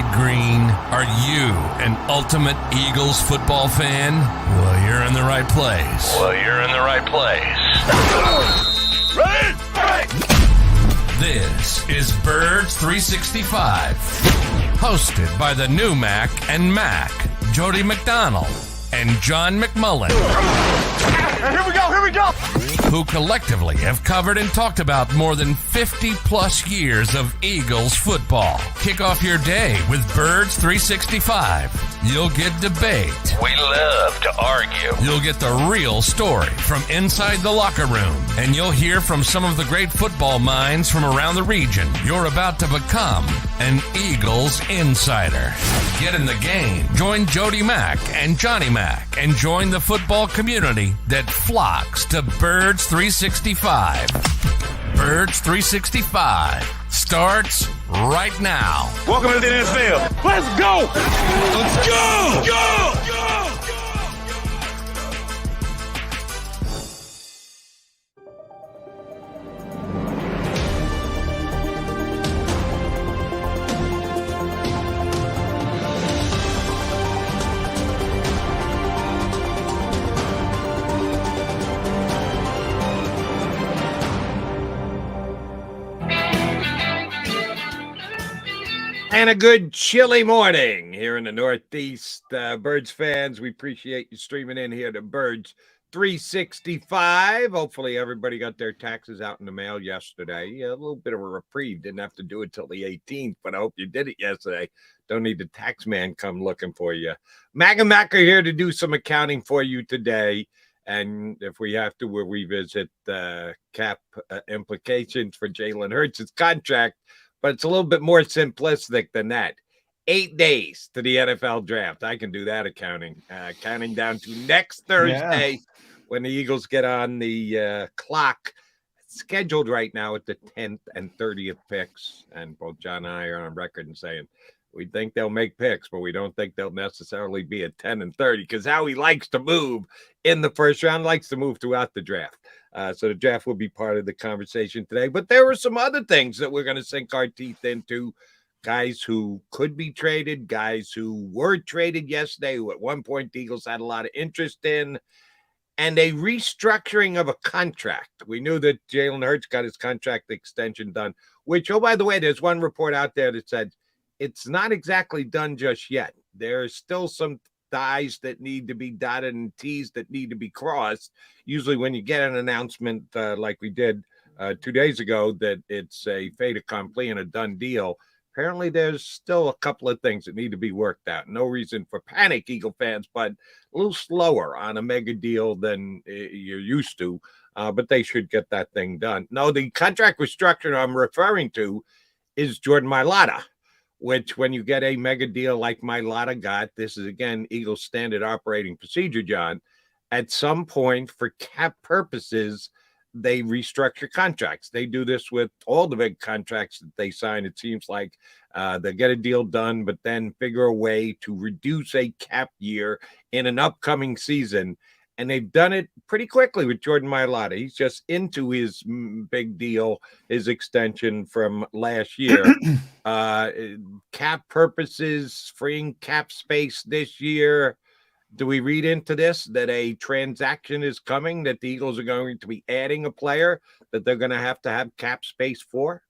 bleed green? Are you an ultimate Eagles football fan? Well, you're in the right place. Ready? This is Birds 365, hosted by the new Mac and Mac, Jody McDonald and John McMullen. Here we go! Who collectively have covered and talked about more than 50 plus years of Eagles football. Kick off your day with Birds 365. You'll get debate. We love to argue. You'll get the real story from inside the locker room. And you'll hear from some of the great football minds from around the region. You're about to become an Eagles insider. Get in the game. Join Jody Mack and Johnny Mack and join the football community that flocks to Birds 365. Birds 365 starts right now. Welcome to the NFL. Let's go! Let's go! Go! And a good chilly morning here in the Northeast. Birds fans, we appreciate you streaming in here to Birds 365. Hopefully everybody got their taxes out in the mail yesterday. A little bit of a reprieve. Didn't have to do it till the 18th, but I hope you did it yesterday. Don't need the tax man come looking for you. Mac and Mac are here to do some accounting for you today. And if we have to, we'll revisit cap implications for Jalen Hurts' contract. But it's a little bit more simplistic than that. 8 days to the NFL draft. I can do that accounting. Counting down to next Thursday when the Eagles get on the clock. Scheduled right now at the 10th and 30th picks. And both John and I are on record and saying we think they'll make picks, but we don't think they'll necessarily be at 10 and 30 because Howie likes to move in the first round, likes to move throughout the draft. So the draft will be part of the conversation today. But there were some other things that we're going to sink our teeth into. Guys who could be traded, guys who were traded yesterday, who at one point the Eagles had a lot of interest in, and a restructuring of a contract. We knew that Jalen Hurts got his contract extension done, which, oh, by the way, there's one report out there that said it's not exactly done just yet. There's still some I's that need to be dotted and T's that need to be crossed. Usually when you get an announcement like we did 2 days ago that it's a fait accompli and a done deal, apparently there's still a couple of things that need to be worked out. No reason for panic, Eagle fans, but a little slower on a mega deal than you're used to, but they should get that thing done. No, the contract restructuring I'm referring to is Jordan Mailata, which when you get a mega deal like Mailata got, this is, again, Eagles standard operating procedure, John, at some point for cap purposes, they restructure contracts. They do this with all the big contracts that they sign. It seems like they get a deal done, but then figure a way to reduce a cap year in an upcoming season. And they've done it pretty quickly with Jordan Mailata. He's just into his big deal, his extension from last year. Cap purposes, freeing cap space this year. Do we read into this that a transaction is coming, that the Eagles are going to be adding a player that they're going to have cap space for?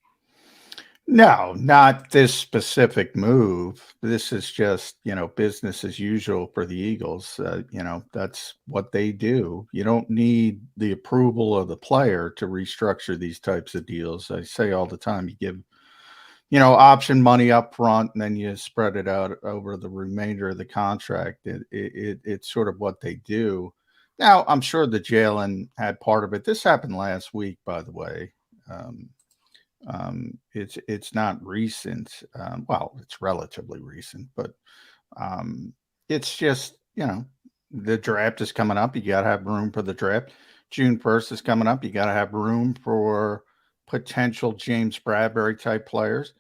No, not this specific move. This is just, business as usual for the Eagles. That's what they do. You don't need the approval of the player to restructure these types of deals. I say all the time, you give, option money up front and then you spread it out over the remainder of the contract. It's sort of what they do. Now, I'm sure that Jalen had part of it. This happened last week, by the way. It's not recent. Well, it's relatively recent, but it's just, the draft is coming up. You got to have room for the draft. June 1st is coming up. You got to have room for potential James Bradbury type players,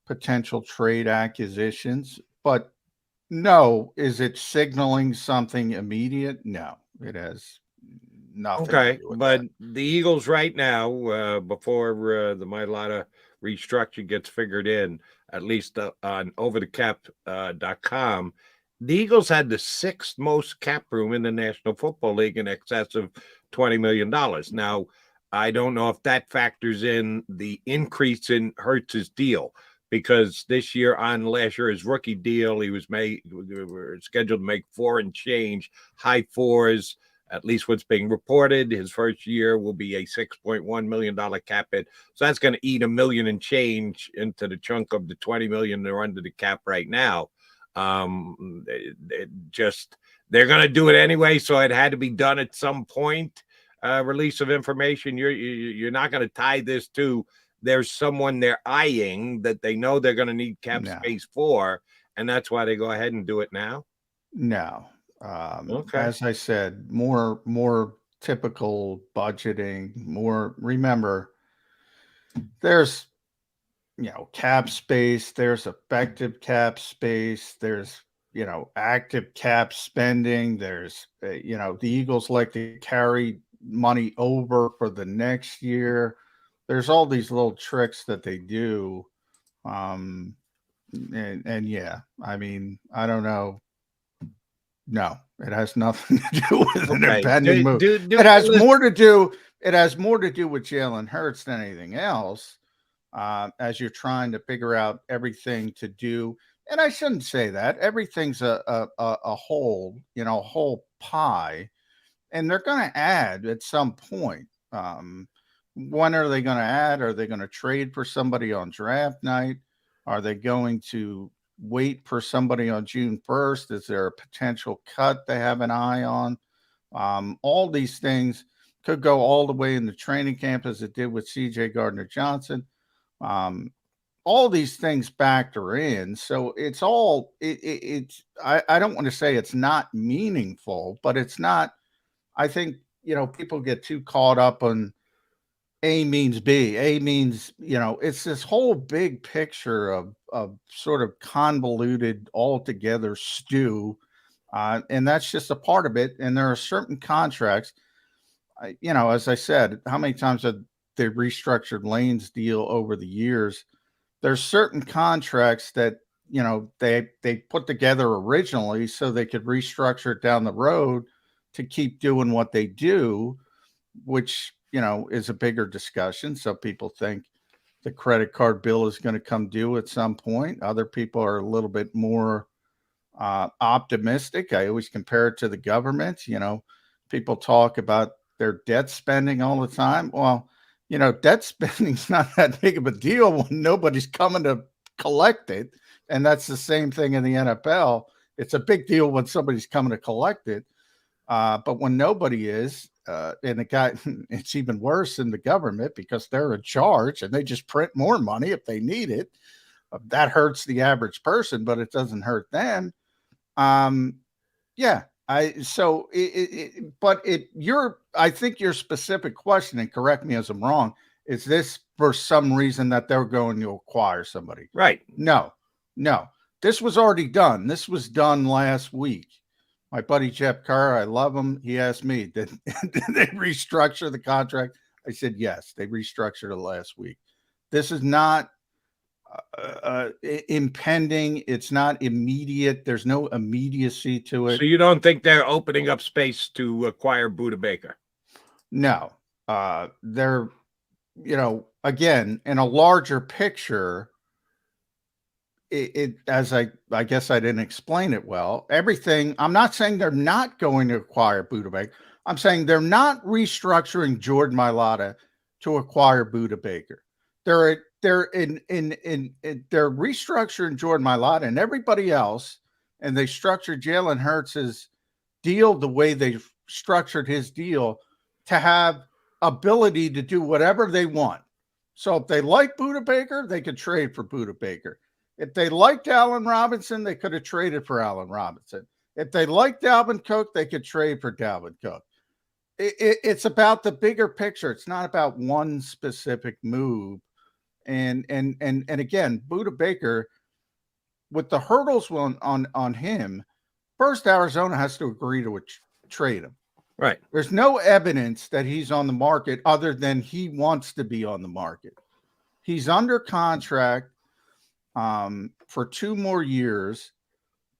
potential trade acquisitions. But no, is it signaling something immediate? No, it has nothing. Okay, to do with but that. the Eagles right now, before the Mailata restructure gets figured in, at least on overthecap.com, the Eagles had the 6th most cap room in the National Football League in excess of $20 million. Now, I don't know if that factors in the increase in Hurts's deal, because this year on last year's rookie deal, we were scheduled to make 4 and change, high 4s, at least what's being reported. His first year will be a $6.1 million cap hit. So that's going to eat $1 million and change into the chunk of the $20 million they're under the cap right now. They're going to do it anyway. So it had to be done at some point. Release of information. You're not going to tie this to there's someone they're eyeing that they know they're going to need cap space for, and that's why they go ahead and do it now. No. Okay. As I said, more typical budgeting, remember, there's, cap space, there's effective cap space, there's, active cap spending, there's, the Eagles like to carry money over for the next year. There's all these little tricks that they do. And yeah, I mean, I don't know. No, it has nothing to do with an impending move. It has more to do with Jalen Hurts than anything else. As you're trying to figure out everything to do, and I shouldn't say that. Everything's a whole, whole pie, and they're going to add at some point. When are they going to add? Are they going to trade for somebody on draft night? Are they going to wait for somebody on June 1st? Is there a potential cut they have an eye on? All these things could go all the way in the training camp, as it did with CJ Gardner-Johnson. All these things factor in. So it's all, I don't want to say it's not meaningful, but it's not, I think, people get too caught up on A means B. A means, it's this whole big picture of sort of convoluted, altogether stew. And that's just a part of it. And there are certain contracts, as I said, how many times have they restructured Lane's deal over the years? There's certain contracts that, they put together originally so they could restructure it down the road to keep doing what they do, which, is a bigger discussion. Some people think the credit card bill is going to come due at some point. Other people are a little bit more optimistic. I always compare it to the government. People talk about their debt spending all the time. Well, debt spending is not that big of a deal when nobody's coming to collect it. And that's the same thing in the NFL. It's a big deal when somebody's coming to collect it. But when nobody is, and it's even worse in the government because they're in charge and they just print more money if they need it. That hurts the average person, but it doesn't hurt them. I think your specific question, and correct me as I'm wrong, is this for some reason that they're going to acquire somebody? Right. No, this was already done. This was done last week. My buddy Jeff Carr, I love him. He asked me, did they restructure the contract? I said, yes, they restructured it last week. This is not impending. It's not immediate. There's no immediacy to it. So you don't think they're opening up space to acquire Budda Baker? No. They're, again, in a larger picture, as I guess I didn't explain it well. Everything, I'm not saying they're not going to acquire Budda Baker. I'm saying they're not restructuring Jordan Mailata to acquire Budda Baker. They're restructuring Jordan Mailata and everybody else, and they structured Jalen Hurts' deal the way they structured his deal to have ability to do whatever they want. So if they like Budda Baker, they could trade for Budda Baker. If they liked Allen Robinson, they could have traded for Allen Robinson. If they liked Dalvin Cook, they could trade for Dalvin Cook. It's about the bigger picture. It's not about one specific move. And again, Budda Baker, with the hurdles on him, first Arizona has to agree to trade him. Right. There's no evidence that he's on the market other than he wants to be on the market. He's under contract for 2 more years.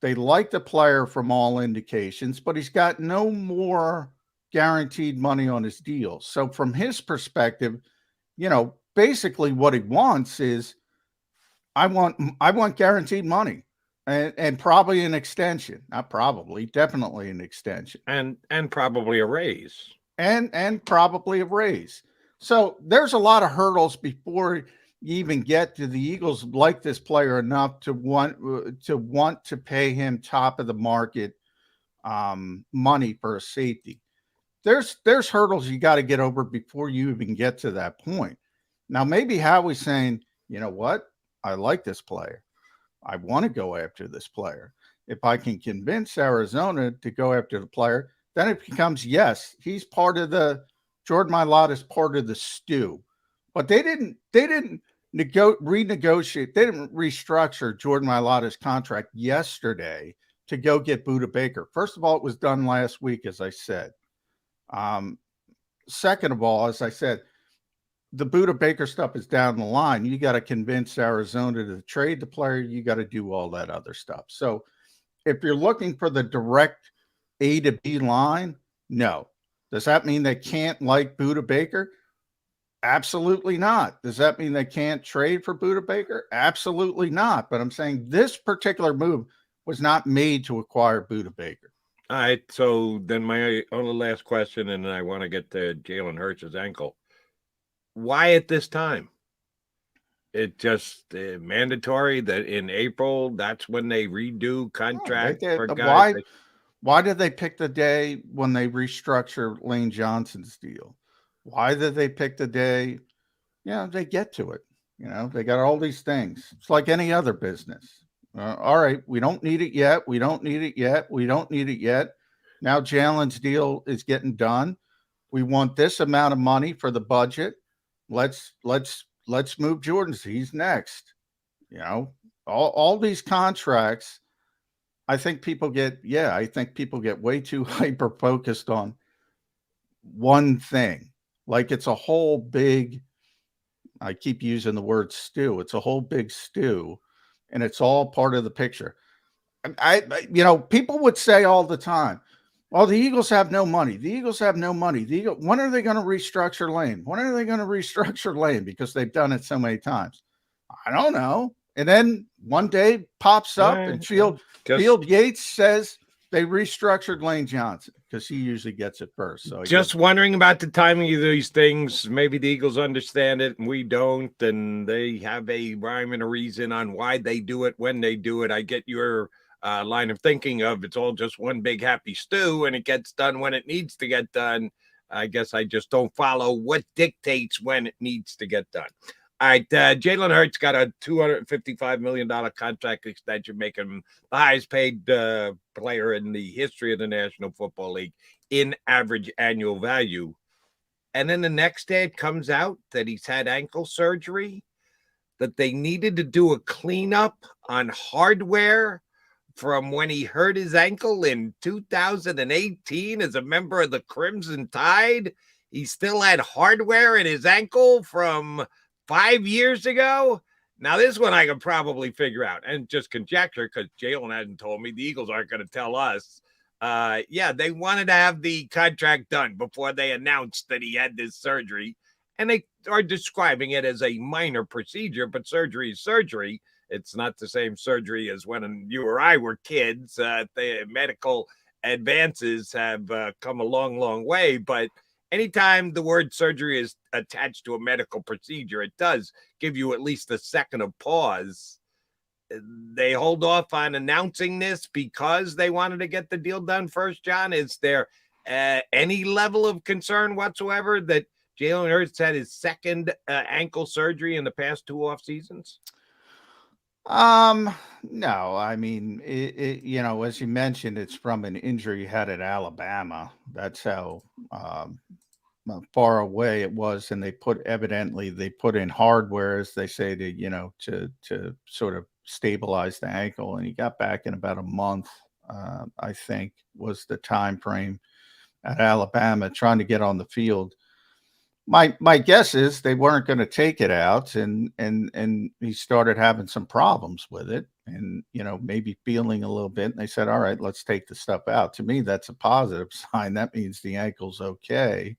They like the player from all indications, but he's got no more guaranteed money on his deal. So from his perspective, basically what he wants is, I want guaranteed money and probably an extension. Not probably, definitely an extension. And probably a raise. And probably a raise. So there's a lot of hurdles before you even get to the Eagles like this player enough to want to pay him top of the market money for a safety. There's hurdles you got to get over before you even get to that point. Now, maybe Howie's saying, you know what? I like this player. I want to go after this player. If I can convince Arizona to go after the player, then it becomes, yes, he's part of the Jordan Mailata is part of the stew. But they didn't renegotiate. They didn't restructure Jordan Mailata's contract yesterday to go get Budda Baker. First of all, it was done last week, as I said. Second of all, as I said, the Budda Baker stuff is down the line. You got to convince Arizona to trade the player. You got to do all that other stuff. So if you're looking for the direct A to B line, no. Does that mean they can't like Budda Baker? Absolutely not. Does that mean they can't trade for Budda Baker? Absolutely not. But I'm saying this particular move was not made to acquire Budda Baker. All right. So then my only last question, and then I want to get to Jalen Hurts' ankle. Why at this time? It just mandatory that in April, that's when they redo contract for guys. Why did they pick the day when they restructure Lane Johnson's deal? Why did they pick the day? They get to it. They got all these things. It's like any other business. All right, we don't need it yet. We don't need it yet. We don't need it yet. Now Jalen's deal is getting done. We want this amount of money for the budget. Let's move Jordan's. He's next. All these contracts. I think people get way too hyper focused on one thing. Like it's a whole big, I keep using the word stew. It's a whole big stew, and it's all part of the picture. People would say all the time, well, the Eagles have no money. The Eagles have no money. When are they going to restructure Lane? When are they going to restructure Lane? Because they've done it so many times. I don't know. And then one day pops up and Field Yates says they restructured Lane Johnson because he usually gets it first. So just wondering about the timing of these things. Maybe the Eagles understand it and we don't, and they have a rhyme and a reason on why they do it when they do it. I get your line of thinking of it's all just one big happy stew and it gets done when it needs to get done. I guess I just don't follow what dictates when it needs to get done. All right, Jalen Hurts got a $255 million contract extension, making him the highest paid player in the history of the National Football League in average annual value. And then the next day it comes out that he's had ankle surgery, that they needed to do a cleanup on hardware from when he hurt his ankle in 2018 as a member of the Crimson Tide. He still had hardware in his ankle from 5 years ago. Now, this one I could probably figure out and just conjecture because Jalen hadn't told me. The Eagles aren't going to tell us. They wanted to have the contract done before they announced that he had this surgery. And they are describing it as a minor procedure, but surgery is surgery. It's not the same surgery as when you or I were kids. The medical advances have come a long, long way. But anytime the word surgery is attached to a medical procedure, it does give you at least a second of pause. They hold off on announcing this because they wanted to get the deal done first, John. Is there any level of concern whatsoever that Jalen Hurts had his second ankle surgery in the past 2 off seasons? No, I mean, as you mentioned, it's from an injury he had at Alabama. That's how far away it was. And they put in hardware, as they say, to sort of stabilize the ankle. And he got back in about a month, I think was the time frame at Alabama, trying to get on the field. My guess is they weren't going to take it out, and he started having some problems with it, and maybe feeling a little bit. And they said, "All right, let's take the stuff out." To me, that's a positive sign. That means the ankle's okay,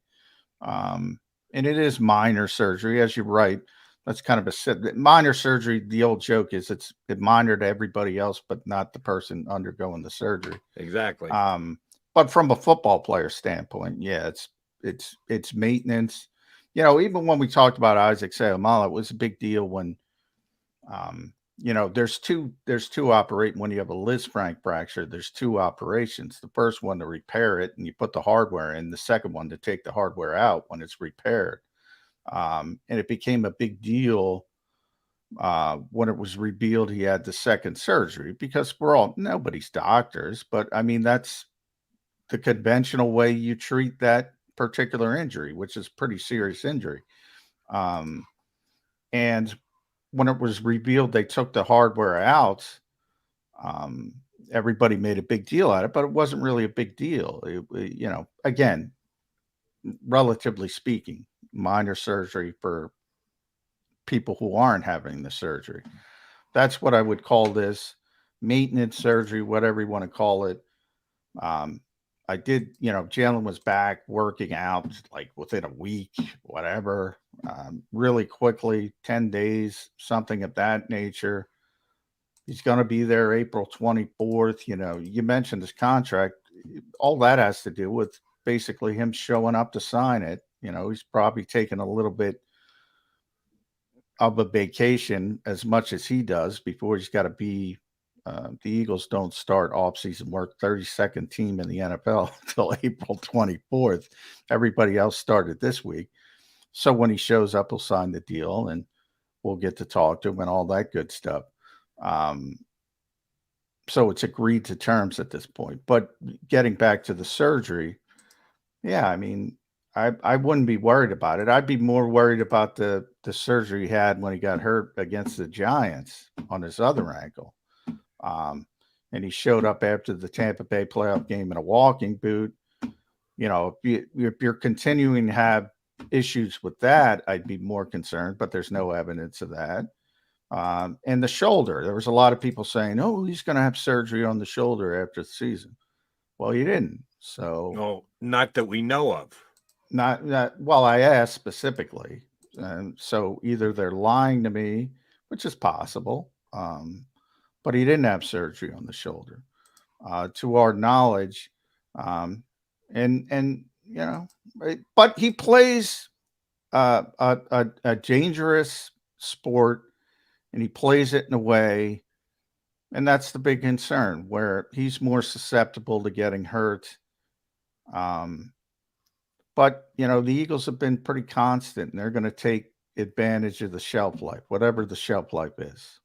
and it is minor surgery, as you're right. That's kind of a minor surgery. The old joke is it's minor to everybody else, but not the person undergoing the surgery. Exactly. But from a football player standpoint, yeah, it's maintenance. Even when we talked about Isaac Seumalo, it was a big deal when, there's two operate when you have a Lisfranc fracture. There's two operations. The first one to repair it, and you put the hardware in. The second one to take the hardware out when it's repaired. And it became a big deal when it was revealed he had the second surgery, because nobody's doctors, but I mean, that's the conventional way you treat that particular injury, which is pretty serious injury. And when it was revealed they took the hardware out, everybody made a big deal out of it, but it wasn't really a big deal. Again, relatively speaking, minor surgery for people who aren't having the surgery. That's what I would call this, maintenance surgery, whatever you want to call it. I did, Jalen was back working out like within a week, whatever, really quickly, 10 days, something of that nature. He's going to be there April 24th. You mentioned his contract. All that has to do with basically him showing up to sign it. He's probably taking a little bit of a vacation, as much as he does, before he's got to be. The Eagles don't start off-season work, 32nd team in the NFL, until April 24th. Everybody else started this week. So when he shows up, he'll sign the deal, and we'll get to talk to him and all that good stuff. So it's agreed to terms at this point. But getting back to the surgery, yeah, I mean, I wouldn't be worried about it. I'd be more worried about the surgery he had when he got hurt against the Giants on his other ankle. And he showed up after the Tampa Bay playoff game in a walking boot. If you're continuing to have issues with that, I'd be more concerned, but there's no evidence of that. And the shoulder, there was a lot of people saying, "Oh, he's going to have surgery on the shoulder after the season." Well, he didn't. So no, not that we know of. Not well, I asked specifically. And so either they're lying to me, which is possible. But he didn't have surgery on the shoulder, to our knowledge. But he plays a dangerous sport, and he plays it in a way, and that's the big concern, where he's more susceptible to getting hurt. But the Eagles have been pretty constant, and they're going to take advantage of the shelf life, whatever the shelf life is.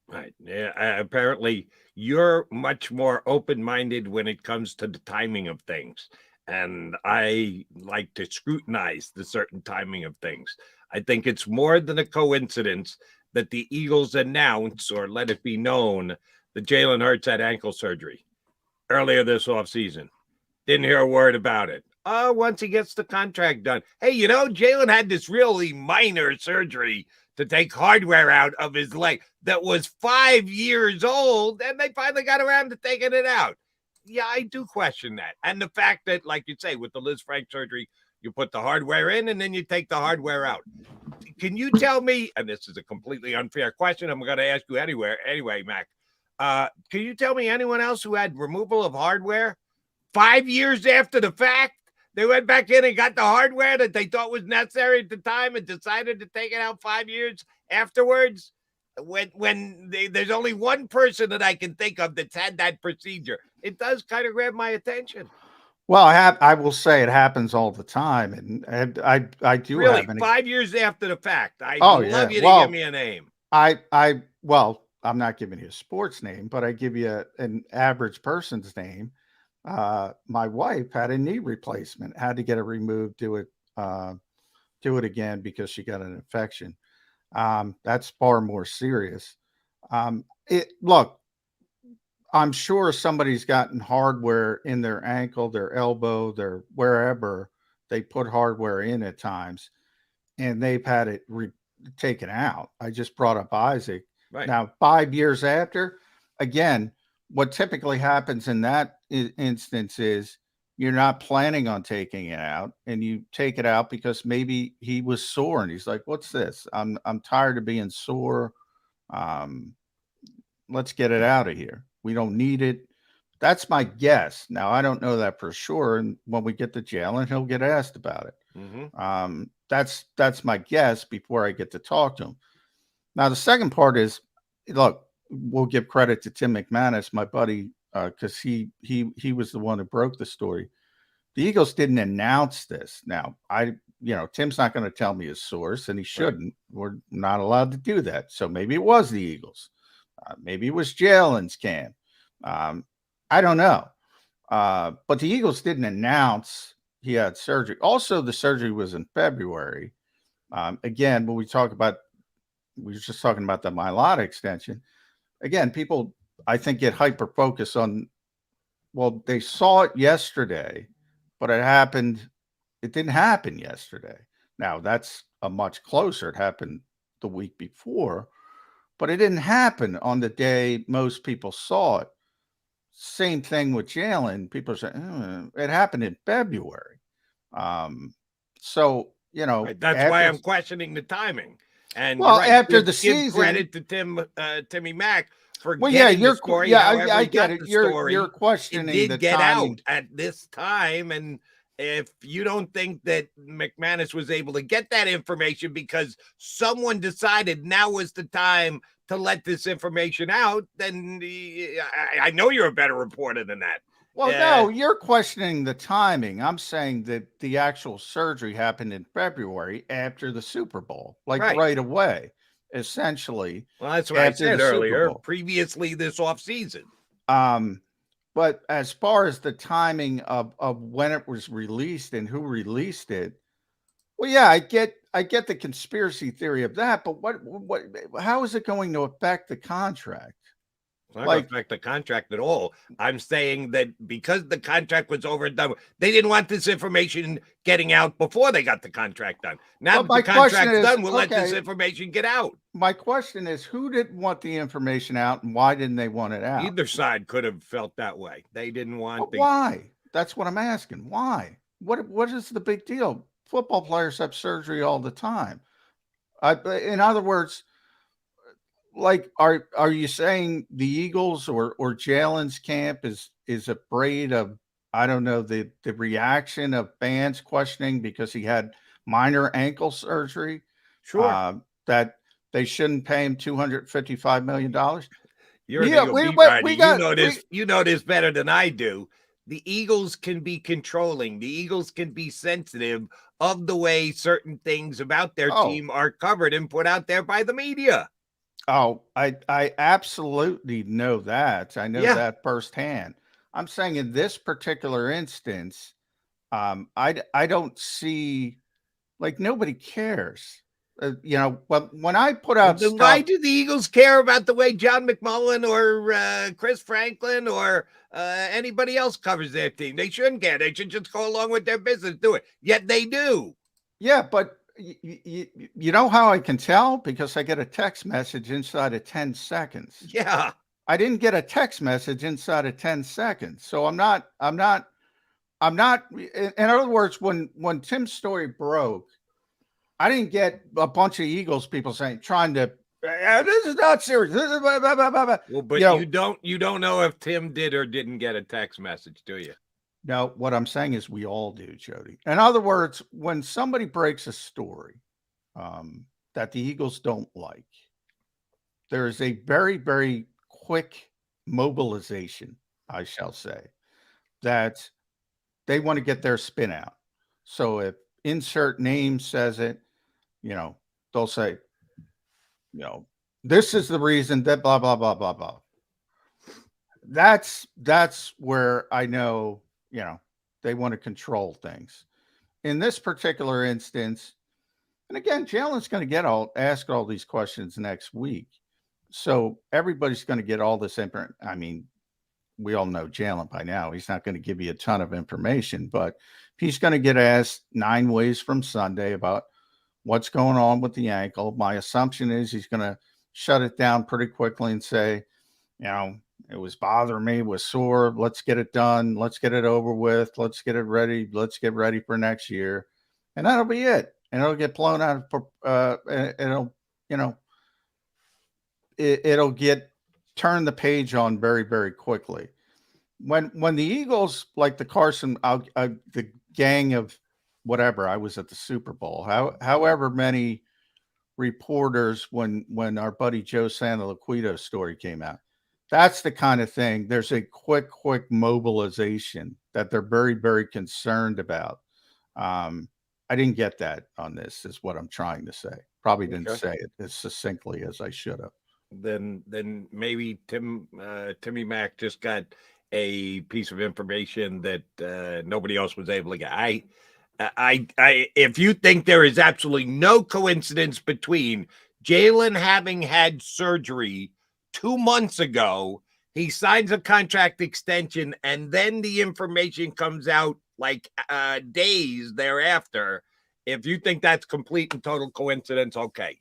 Right. Yeah. Apparently, you're much more open-minded when it comes to the timing of things. And I like to scrutinize the certain timing of things. I think it's more than a coincidence that the Eagles announce, or let it be known, that Jalen Hurts had ankle surgery earlier this offseason. Didn't hear a word about it. Once he gets the contract done. Hey, Jalen had this really minor surgery to take hardware out of his leg that was 5 years old, and they finally got around to taking it out. Yeah, I do question that. And the fact that, like you say, with the Lisfranc surgery, you put the hardware in and then you take the hardware out. Can you tell me, and this is a completely unfair question, I'm going to ask you anyway, Mac, can you tell me anyone else who had removal of hardware 5 years after the fact? They went back in and got the hardware that they thought was necessary at the time and decided to take it out 5 years afterwards. When there's only one person that I can think of that's had that procedure. It does kind of grab my attention. Well, I will say it happens all the time, and I do really have 5 years after the fact. I love you to give me a name. Well, I'm not giving you a sports name, but I give you an average person's name. My wife had a knee replacement, had to get it removed, do it again because she got an infection. That's far more serious. Look, I'm sure somebody's gotten hardware in their ankle, their elbow, their wherever they put hardware in at times. and they've had it taken out. I just brought up Isaac. Right. Now, 5 years after, again, what typically happens in that instance is you're not planning on taking it out, and you take it out because maybe he was sore and he's like, "What's this? I'm tired of being sore. Let's get it out of here. We don't need it." That's my guess. Now, I don't know that for sure, and when we get to jail, and he'll get asked about it. Mm-hmm. That's my guess before I get to talk to him. Now, the second part is, look, we'll give credit to Tim McManus, my buddy, because he was the one who broke the story. The Eagles didn't announce this. Now, Tim's not going to tell me his source, and he shouldn't. Right. We're not allowed to do that. So maybe it was the Eagles. Maybe it was Jalen's camp. I don't know. But the Eagles didn't announce he had surgery. Also, the surgery was in February. Again, when we were just talking about the myelota extension. Again, people, I think, get hyper-focused on, well, they saw it yesterday, but it didn't happen yesterday. Now, that's a much closer. It happened the week before, but it didn't happen on the day most people saw it. Same thing with Jalen. People say, it happened in February. So, right. That's why I'm questioning the timing. And after the season, credit to Timmy Mack for getting the story. I get it. You're questioning it did the get timing. out at this time, and if you don't think that McManus was able to get that information because someone decided now was the time to let this information out, then I know you're a better reporter than that. Well, no, you're questioning the timing. I'm saying that the actual surgery happened in February after the Super Bowl, right away, essentially. Well, that's what I said earlier, previously this offseason. But as far as the timing of when it was released and who released it, well, yeah, I get the conspiracy theory of that, but how is it going to affect the contract? It's not going to affect the contract at all. I'm saying that because the contract was over and done, they didn't want this information getting out before they got the contract done. Now that the contract's done, we'll let this information get out. My question is, who didn't want the information out, and why didn't they want it out? Either side could have felt that way. They didn't want why? That's what I'm asking. Why? What is the big deal? Football players have surgery all the time. In other words, are you saying the Eagles or Jalen's camp is afraid of, I don't know, the reaction of fans questioning because he had minor ankle surgery? Sure. That they shouldn't pay him $255 million. You know this better than I do. The Eagles can be controlling. The Eagles can be sensitive of the way certain things about their team are covered and put out there by the media. Oh, I absolutely know that. I know that firsthand. I'm saying in this particular instance, I don't see, nobody cares. But when I put out stuff, why do the Eagles care about the way John McMullen or Chris Franklin or anybody else covers their team? They shouldn't care. They should just go along with their business, do it. Yet they do. Yeah, but you know how I can tell? Because I get a text message inside of 10 seconds. Yeah. I didn't get a text message inside of 10 seconds. So I'm not, in other words, when Tim's story broke, I didn't get a bunch of Eagles people trying to, this is not serious. This is blah, blah, blah, blah. Well, but you don't know if Tim did or didn't get a text message, do you? No, what I'm saying is we all do, Jody. In other words, when somebody breaks a story that the Eagles don't like, there is a very, very quick mobilization, I shall say, that they want to get their spin out. So if insert name says it, they'll say, this is the reason that blah, blah, blah, blah, blah. That's where I know, they want to control things. In this particular instance, and again, Jalen's going to ask all these questions next week. So everybody's going to get all this information. I mean, we all know Jalen by now. He's not going to give you a ton of information, but he's going to get asked 9 ways from Sunday about what's going on with the ankle. My assumption is he's going to shut it down pretty quickly and say, it was bothering me, it was sore. Let's get it done. Let's get it over with. Let's get it ready. Let's get ready for next year. And that'll be it. And it'll get blown out of, it'll get turned the page on very, very quickly. When the Eagles, like the Carson, the gang of whatever, I was at the Super Bowl, however many reporters, when our buddy Joe Santoliquito story came out, that's the kind of thing. There's a quick mobilization that they're very, very concerned about. I didn't get that on this, is what I'm trying to say. Probably didn't say it as succinctly as I should have. Then maybe Timmy Mack just got a piece of information that nobody else was able to get. If you think there is absolutely no coincidence between Jalen having had surgery 2 months ago, he signs a contract extension, and then the information comes out like days thereafter. If you think that's complete and total coincidence, okay,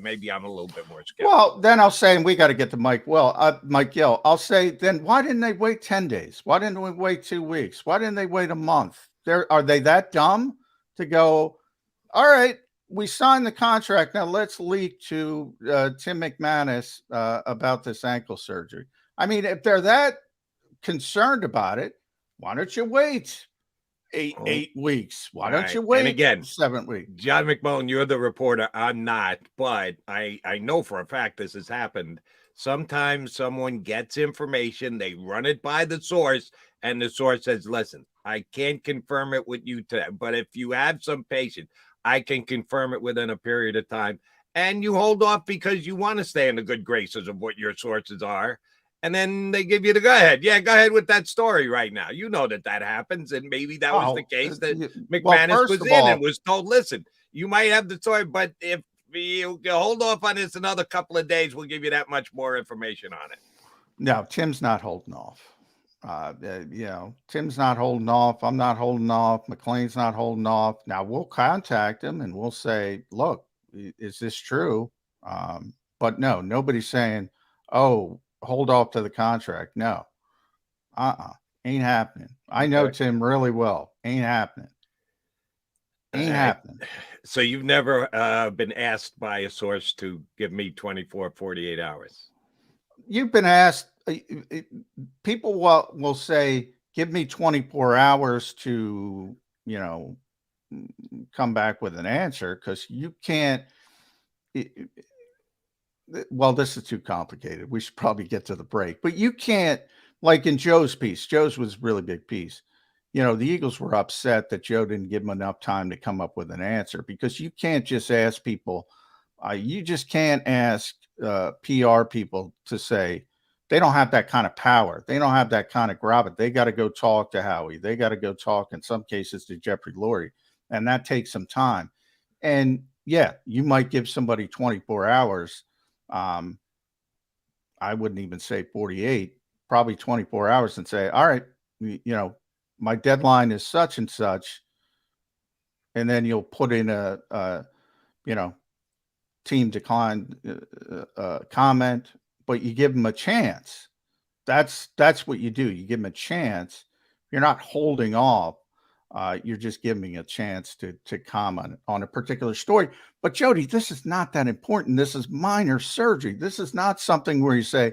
maybe I'm a little bit more skeptical. Well, then I'll say, and we got to get to Mike Gill. I'll say, then why didn't they wait 10 days? Why didn't we wait 2 weeks? Why didn't they wait a month? Are they that dumb to go, all right, we signed the contract, now let's leak to Tim McManus about this ankle surgery? I mean, if they're that concerned about it, why don't you wait eight weeks? Why don't you wait 7 weeks? John McMullen, you're the reporter. I'm not, but I know for a fact this has happened. Sometimes someone gets information, they run it by the source, and the source says, listen, I can't confirm it with you today, but if you have some patience, I can confirm it within a period of time. And you hold off because you want to stay in the good graces of what your sources are. And then they give you the go ahead. Yeah, go ahead with that story right now. You know that happens. And maybe that was the case that McManus was in and was told, listen, you might have the story, but if you hold off on this another couple of days, we'll give you that much more information on it. No, Tim's not holding off. Tim's not holding off. I'm not holding off. McLean's not holding off. Now we'll contact him and we'll say, look, is this true? But no, nobody's saying, oh, hold off to the contract. No, ain't happening. I know Tim really well. Ain't happening. Ain't happening. So you've never been asked by a source to give me 24, 48 hours. You've been asked. People will say, give me 24 hours to, come back with an answer, because you can't. Well, this is too complicated. We should probably get to the break. But you can't, like in Joe's piece. Joe's was a really big piece. The Eagles were upset that Joe didn't give them enough time to come up with an answer, because you can't just ask people. You just can't ask PR people to say, they don't have that kind of power. They don't have that kind of gravitas. They got to go talk to Howie. They got to go talk, in some cases, to Jeffrey Lurie. And that takes some time. And yeah, you might give somebody 24 hours. I wouldn't even say 48, probably 24 hours, and say, all right, my deadline is such and such. And then you'll put in a team decline comment, but you give them a chance. That's what you do. You give them a chance. You're not holding off. You're just giving a chance to comment on a particular story. But Jody, this is not that important. This is minor surgery. This is not something where you say,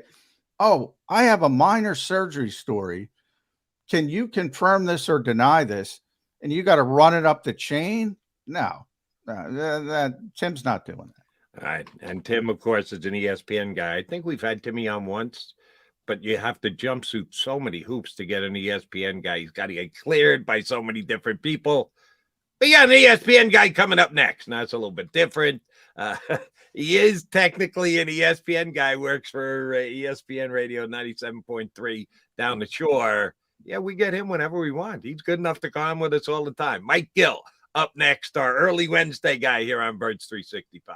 oh, I have a minor surgery story. Can you confirm this or deny this? And you got to run it up the chain. No, Tim's not doing that. All right. And Tim, of course, is an ESPN guy. I think we've had Timmy on once, but you have to jumpsuit so many hoops to get an ESPN guy. He's got to get cleared by so many different people. But yeah, an ESPN guy coming up next. Now it's a little bit different. He is technically an ESPN guy, works for ESPN Radio 97.3 down the shore. Yeah, we get him whenever we want. He's good enough to come with us all the time. Mike Gill up next, our early Wednesday guy here on Birds 365.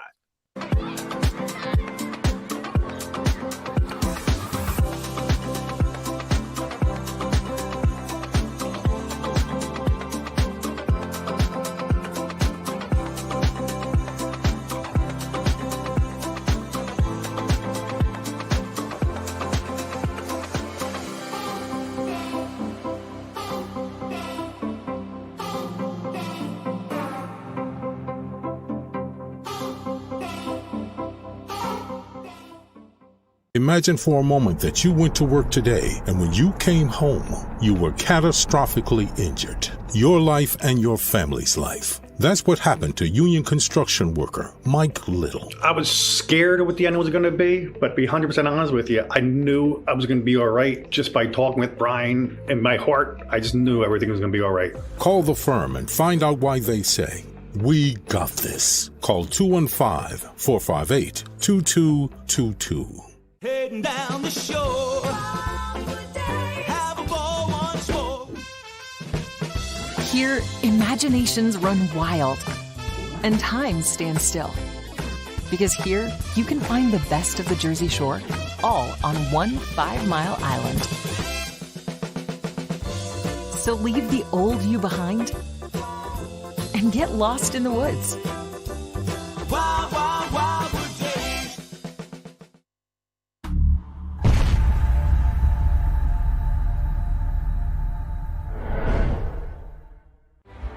Imagine for a moment that you went to work today and when you came home, you were catastrophically injured. Your life and your family's life. That's what happened to union construction worker Mike Little. I was scared of what the end was going to be, but to be 100% honest with you, I knew I was going to be all right just by talking with Brian. In my heart, I just knew everything was going to be all right. Call the firm and find out why they say, "We got this." Call 215-458-2222. Heading down the shore. Have a ball once more. Here, imaginations run wild and time stands still. Because here, you can find the best of the Jersey Shore, all on one 5-mile island. So leave the old you behind and get lost in the woods. Wild, wild, wildwood days.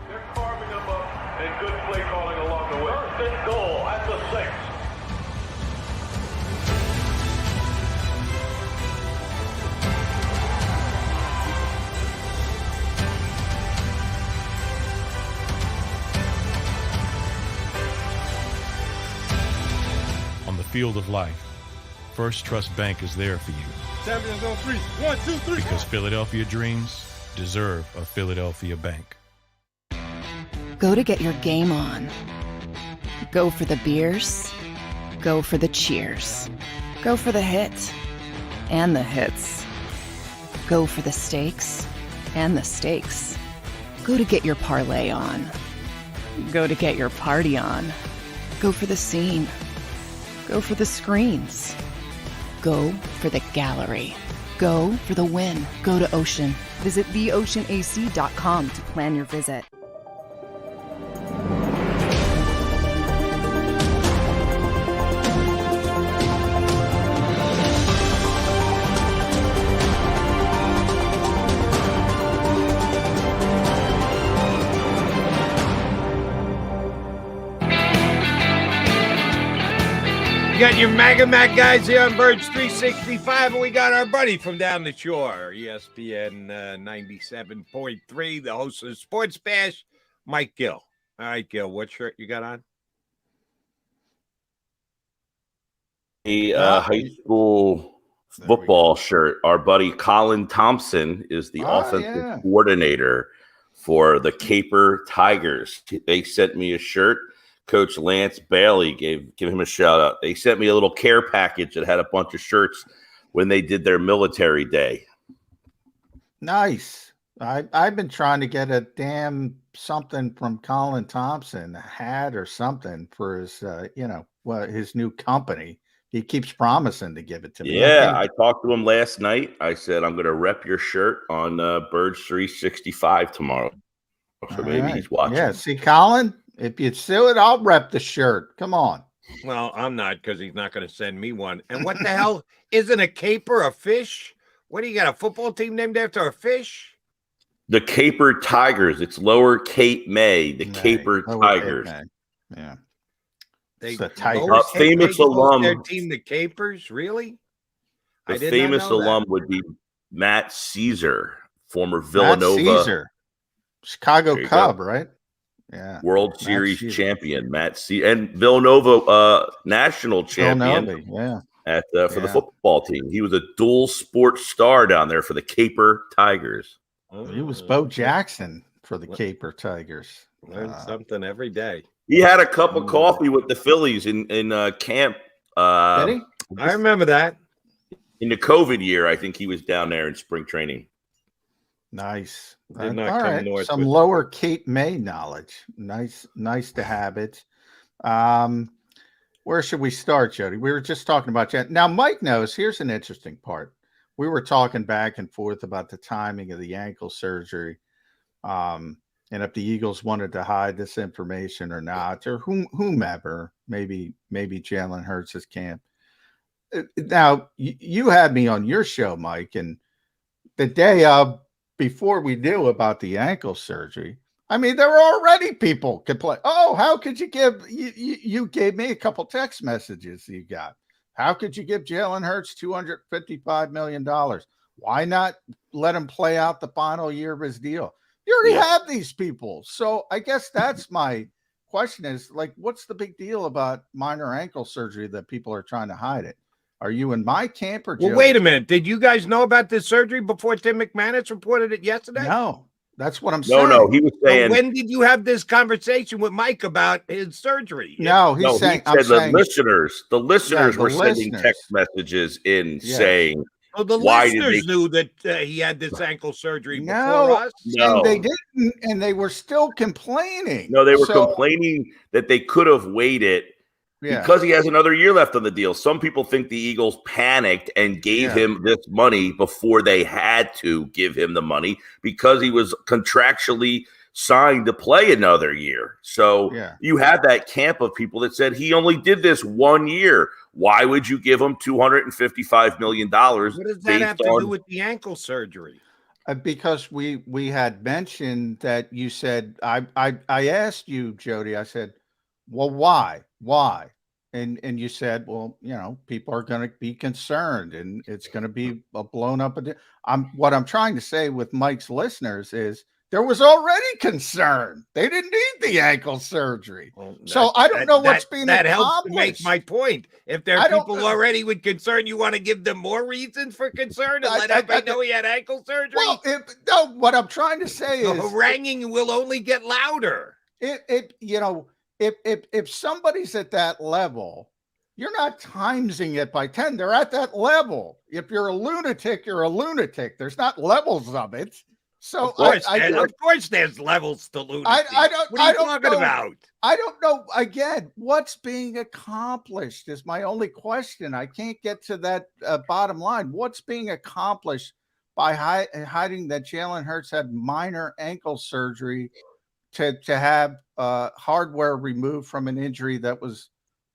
They're carving them up and good play calling along the way. First and goal at the 6. On the field of life, First Trust Bank is there for you. Champions on 3. 1, 2, 3. Because Philadelphia dreams deserve a Philadelphia bank. Go to get your game on. Go for the beers. Go for the cheers. Go for the hit and the hits. Go for the stakes and the stakes. Go to get your parlay on. Go to get your party on. Go for the scene. Go for the screens. Go for the gallery. Go for the win. Go to Ocean. Visit theoceanac.com to plan your visit. You got your Maga Mac guys here on Birds 365, and we got our buddy from down the shore, ESPN 97.3, the host of the Sports Bash, Mike Gill. All right, Gill, what shirt you got on? A high school football shirt. Our buddy Colin Thompson is the offensive coordinator for the Caper Tigers. They sent me a shirt. Coach Lance Bailey give him a shout out. They sent me a little care package that had a bunch of shirts when they did their military day. Nice. I've been trying to get a damn something from Colin Thompson, a hat or something for his his new company. He keeps promising to give it to me. Yeah, I talked to him last night. I said I'm going to rep your shirt on Birds 365 tomorrow. So maybe he's watching. Yeah, see, Colin, if you sue it, I'll rep the shirt. Come on. Well, I'm not, because he's not going to send me one. And what the hell? Isn't a caper a fish? What do you got, a football team named after a fish? The Caper Tigers. It's Lower Cape May. The Caper Tigers. Yeah. They famous alum. Their team, the Capers, really? The famous alum would be Matt Caesar, former Villanova. Matt Caesar, Chicago Cub, right? Yeah. World Series champion, Matt Caesar, and Villanova national champion. For the football team. He was a dual sports star down there for the Caper Tigers. He was Bo Jackson for the Caper Tigers. Learn something every day. He had a cup of coffee with the Phillies in camp. Did he? I remember that. In the COVID year, I think he was down there in spring training. Nice. Did not all come right. north Some with Lower Cape May knowledge. Nice to have it. Where should we start, Jody? We were just talking about that. Now, Mike knows. Here's an interesting part. We were talking back and forth about the timing of the ankle surgery. And if the Eagles wanted to hide this information or not, or whomever, maybe Jalen Hurts' camp. Now, you had me on your show, Mike, and the day of, before we knew about the ankle surgery, I mean, there were already people complaining. Oh, how could you give? You gave me a couple text messages you got. How could you give Jalen Hurts $255 million? Why not let him play out the final year of his deal? You already have these people. So I guess that's my question is, like, what's the big deal about minor ankle surgery that people are trying to hide it? Are you in my camp or Well, wait a minute. Did you guys know about this surgery before Tim McManus reported it yesterday? No. That's what I'm saying. No, he was saying. When did you have this conversation with Mike about his surgery? No, he said the listeners were sending text messages in saying. Oh, the listeners knew that he had this ankle surgery before us? No, and they didn't, and they were still complaining. No, they were complaining that they could have waited because he has another year left on the deal. Some people think the Eagles panicked and gave him this money before they had to give him the money because he was contractually signed to play another year. So you have that camp of people that said he only did this 1 year. Why would you give him $255 million? What does that have to do with the ankle surgery? Because we had mentioned that you said, I asked you, Jody, I said, well, why? And you said, well, you know, people are going to be concerned and it's going to be a blown up. What I'm trying to say with Mike's listeners is there was already concern. They didn't need the ankle surgery. Well, so I don't know what's being that accomplished. helps to make my point. If there are people already with concern, you want to give them more reasons for concern and let everybody know he had ankle surgery? Well, what I'm trying to say is the haranguing will only get louder. If somebody's at that level, you're not timesing it by 10. They're at that level. If you're a lunatic, you're a lunatic. There's not levels of it. So of course there's levels to lunacy. What are you talking about? I don't know. Again, what's being accomplished is my only question. I can't get to that bottom line. What's being accomplished by hiding that Jalen Hurts had minor ankle surgery to have hardware removed from an injury that was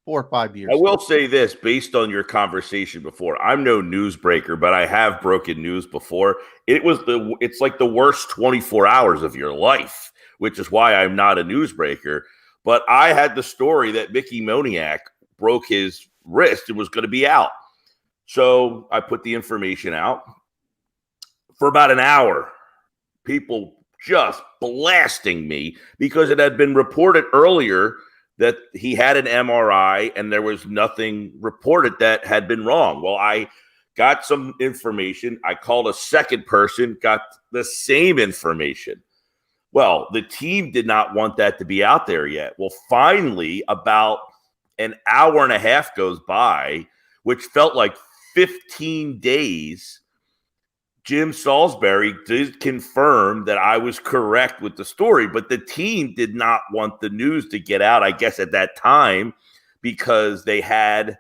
4 or 5 years I will say this, based on your conversation before, I'm no newsbreaker, but I have broken news before. It's like the worst 24 hours of your life, which is why I'm not a newsbreaker. But I had the story that Mickey Moniak broke his wrist and was going to be out. So I put the information out. For about an hour, people just blasting me because it had been reported earlier that he had an MRI and there was nothing reported that had been wrong. Well, I got some information. I called a second person, got the same information. Well, the team did not want that to be out there yet. Well, finally, about an hour and a half goes by, which felt like 15 days. Jim Salisbury did confirm that I was correct with the story, but the team did not want the news to get out, I guess, at that time, because they had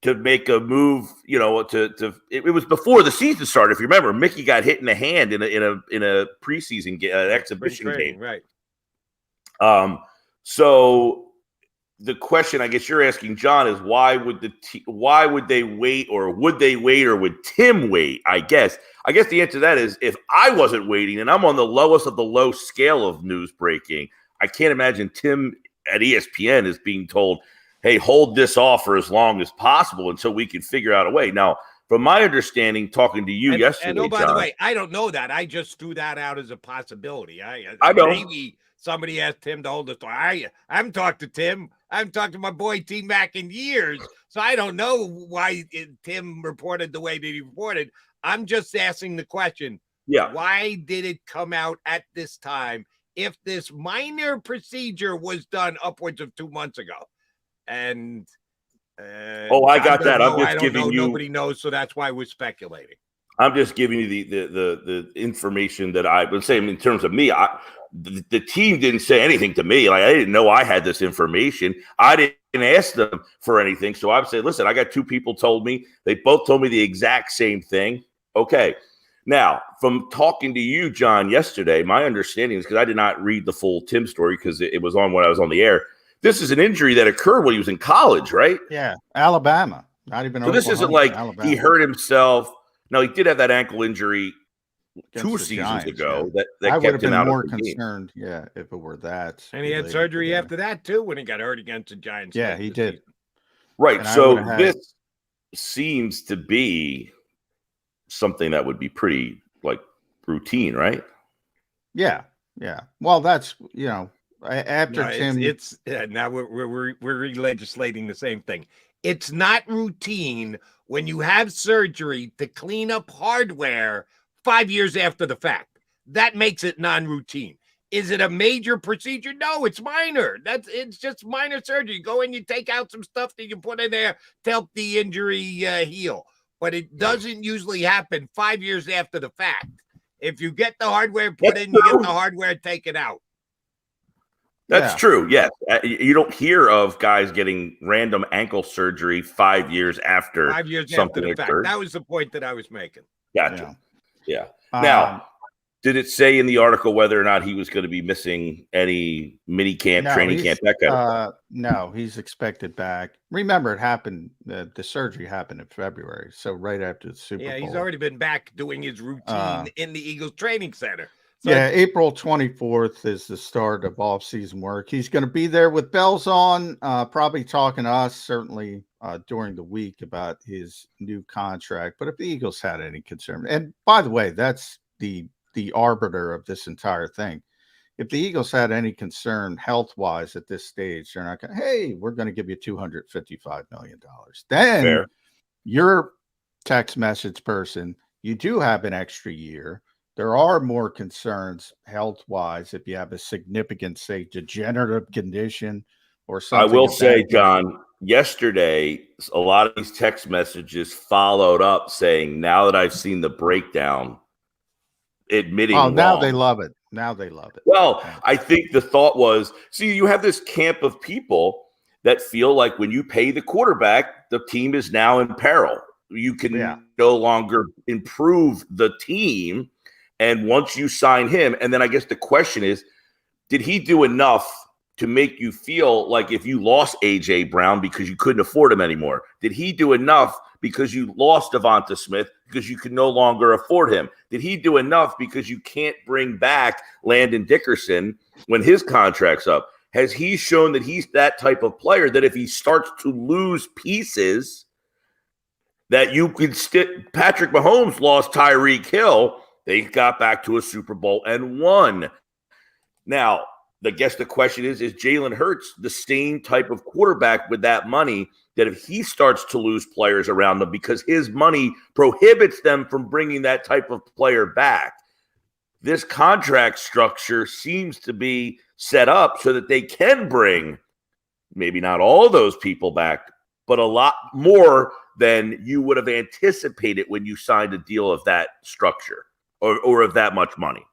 to make a move, you know, it was before the season started. If you remember, Mickey got hit in the hand in a preseason exhibition game. Right. So the question I guess you're asking, John, is why would they wait, or would they wait, or would Tim wait? I guess the answer to that is, if I wasn't waiting and I'm on the lowest of the low scale of news breaking, I can't imagine Tim at ESPN is being told, hey, hold this off for as long as possible until we can figure out a way. Now, from my understanding, talking to you yesterday, and by John, the way, I don't know that. I just threw that out as a possibility. I know. Maybe somebody asked Tim to hold the story. I haven't talked to Tim. I haven't talked to my boy T-Mac in years, so I don't know why Tim reported the way that he reported. I'm just asking the question, why did it come out at this time if this minor procedure was done upwards of 2 months ago? And I got that. I'm just giving you. Nobody knows, so that's why we're speculating. I'm just giving you the information that I would say in terms of me. The team didn't say anything to me. Like, I didn't know I had this information. I didn't ask them for anything. So I would say, listen, I got two people told me. They both told me the exact same thing. Okay. Now, from talking to you, John, yesterday, my understanding is, because I did not read the full Tim story because it was on when I was on the air. This is an injury that occurred when he was in college, right? Yeah, Alabama. Not even. So this isn't like Alabama. He hurt himself. No, he did have that ankle injury two seasons ago. That I would have kept him been out more of the concerned. Yeah, if it were that. And he had surgery after that too when he got hurt against the Giants. Yeah, he did. Right. And so seems to be something that would be pretty like routine, right? Yeah. Well, that's after Tim. It's now we're legislating the same thing. It's not routine when you have surgery to clean up hardware 5 years after the fact. That makes it non-routine. Is it a major procedure? No, it's minor. It's just minor surgery. You go in, you take out some stuff that you put in there to help the injury heal. But it doesn't usually happen 5 years after the fact. If you get the hardware put in, you get the hardware taken out. That's true. Yes. You don't hear of guys getting random ankle surgery 5 years after 5 years something after the occurred. Fact. That was the point that I was making. Gotcha. Yeah. Now, did it say in the article whether or not he was going to be missing any mini camp, training camp, that kind of thing? No, he's expected back. Remember, it happened. The surgery happened in February, so right after the Super Bowl. Yeah, he's already been back doing his routine in the Eagles training center. So April 24th is the start of off-season work. He's going to be there with bells on, probably talking to us certainly during the week about his new contract. But if the Eagles had any concern, and by the way, that's the arbiter of this entire thing. If the Eagles had any concern health-wise at this stage, they're not going, hey, we're going to give you $255 million. Then your text message person, you do have an extra year. There are more concerns health-wise if you have a significant, say, degenerative condition or something. I will say, John, yesterday, a lot of these text messages followed up saying, now that I've seen the breakdown, admitting now they love it. Now they love it. Well, I think the thought was, see, you have this camp of people that feel like when you pay the quarterback, the team is now in peril. You can no longer improve the team. And once you sign him, and then I guess the question is, did he do enough to make you feel like if you lost A.J. Brown because you couldn't afford him anymore? Did he do enough because you lost Devonta Smith because you could no longer afford him? Did he do enough because you can't bring back Landon Dickerson when his contract's up? Has he shown that he's that type of player that if he starts to lose pieces that you can Patrick Mahomes lost Tyreek Hill. They got back to a Super Bowl and won. Now, I guess the question is Jalen Hurts the same type of quarterback with that money that if he starts to lose players around him because his money prohibits them from bringing that type of player back? This contract structure seems to be set up so that they can bring maybe not all those people back, but a lot more than you would have anticipated when you signed a deal of that structure or of that much money.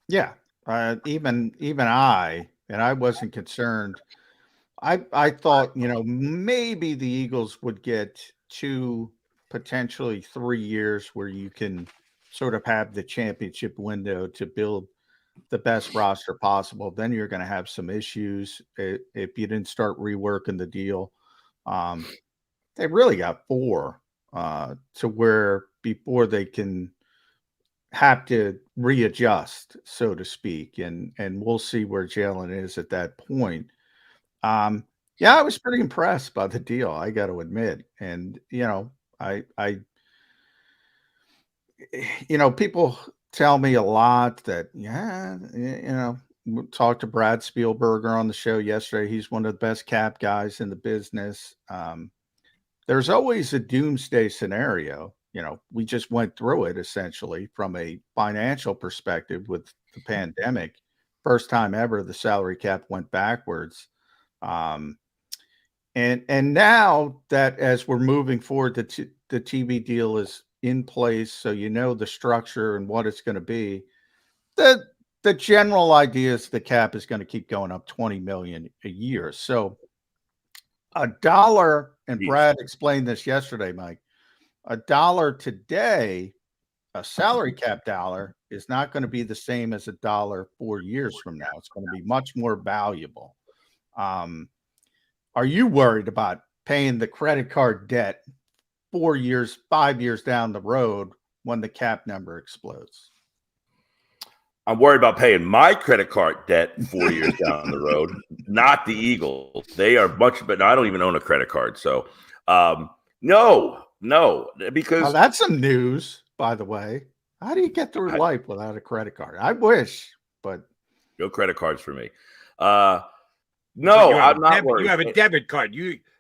Yeah. Even I wasn't concerned. I thought, maybe the Eagles would get 2, potentially 3 years where you can sort of have the championship window to build the best roster possible. Then you're going to have some issues if you didn't start reworking the deal. They really got 4 to where before they can have to readjust, so to speak, and we'll see where Jalen is at that point. I was pretty impressed by the deal, I got to admit. And people tell me a lot that we talked to Brad Spielberger on the show yesterday. He's one of the best cap guys in the business. There's always a doomsday scenario. We just went through it essentially from a financial perspective with the pandemic. First time ever the salary cap went backwards. And now that as we're moving forward, the TV deal is in place, so the structure and what it's going to be. The general idea is the cap is going to keep going up $20 million a year. So $1, and Brad explained this yesterday, Mike. $1 today, a salary cap dollar, is not going to be the same as $1 4 years from now. It's going to be much more valuable. Are you worried about paying the credit card debt 4 years, 5 years down the road when the cap number explodes? I'm worried about paying my credit card debt 4 years down the road, not the Eagles. They are much, but I don't even own a credit card. So, No, because that's some news, by the way. How do you get through life without a credit card? I wish, but no credit cards for me. No, I'm not worried. You have a debit card.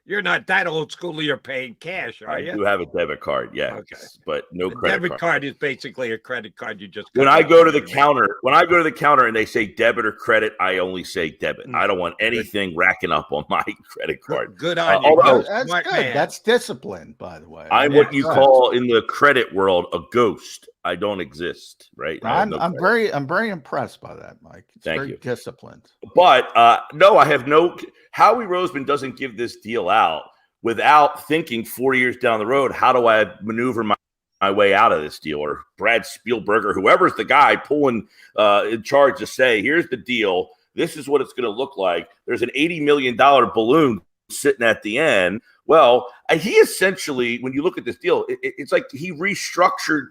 You're not that old school. You're paying cash, are you? I do have a debit card, yes, okay, but no the credit debit card is basically a credit card. You just when I go to the counter and they say debit or credit, I only say debit. I don't want anything racking up on my credit card. Good on you. That's good. That's discipline, by the way. I'm what you call in the credit world a ghost. I don't exist, right? I'm very impressed by that, Mike. It's Thank very you. disciplined. But no, I have no. Howie Roseman doesn't give this deal out without thinking 4 years down the road. How do I maneuver my way out of this deal? Or Brad Spielberger, whoever's the guy pulling in charge to say, here's the deal. This is what it's going to look like. There's an $80 million balloon sitting at the end. Well, he essentially, when you look at this deal, it's like he preemptively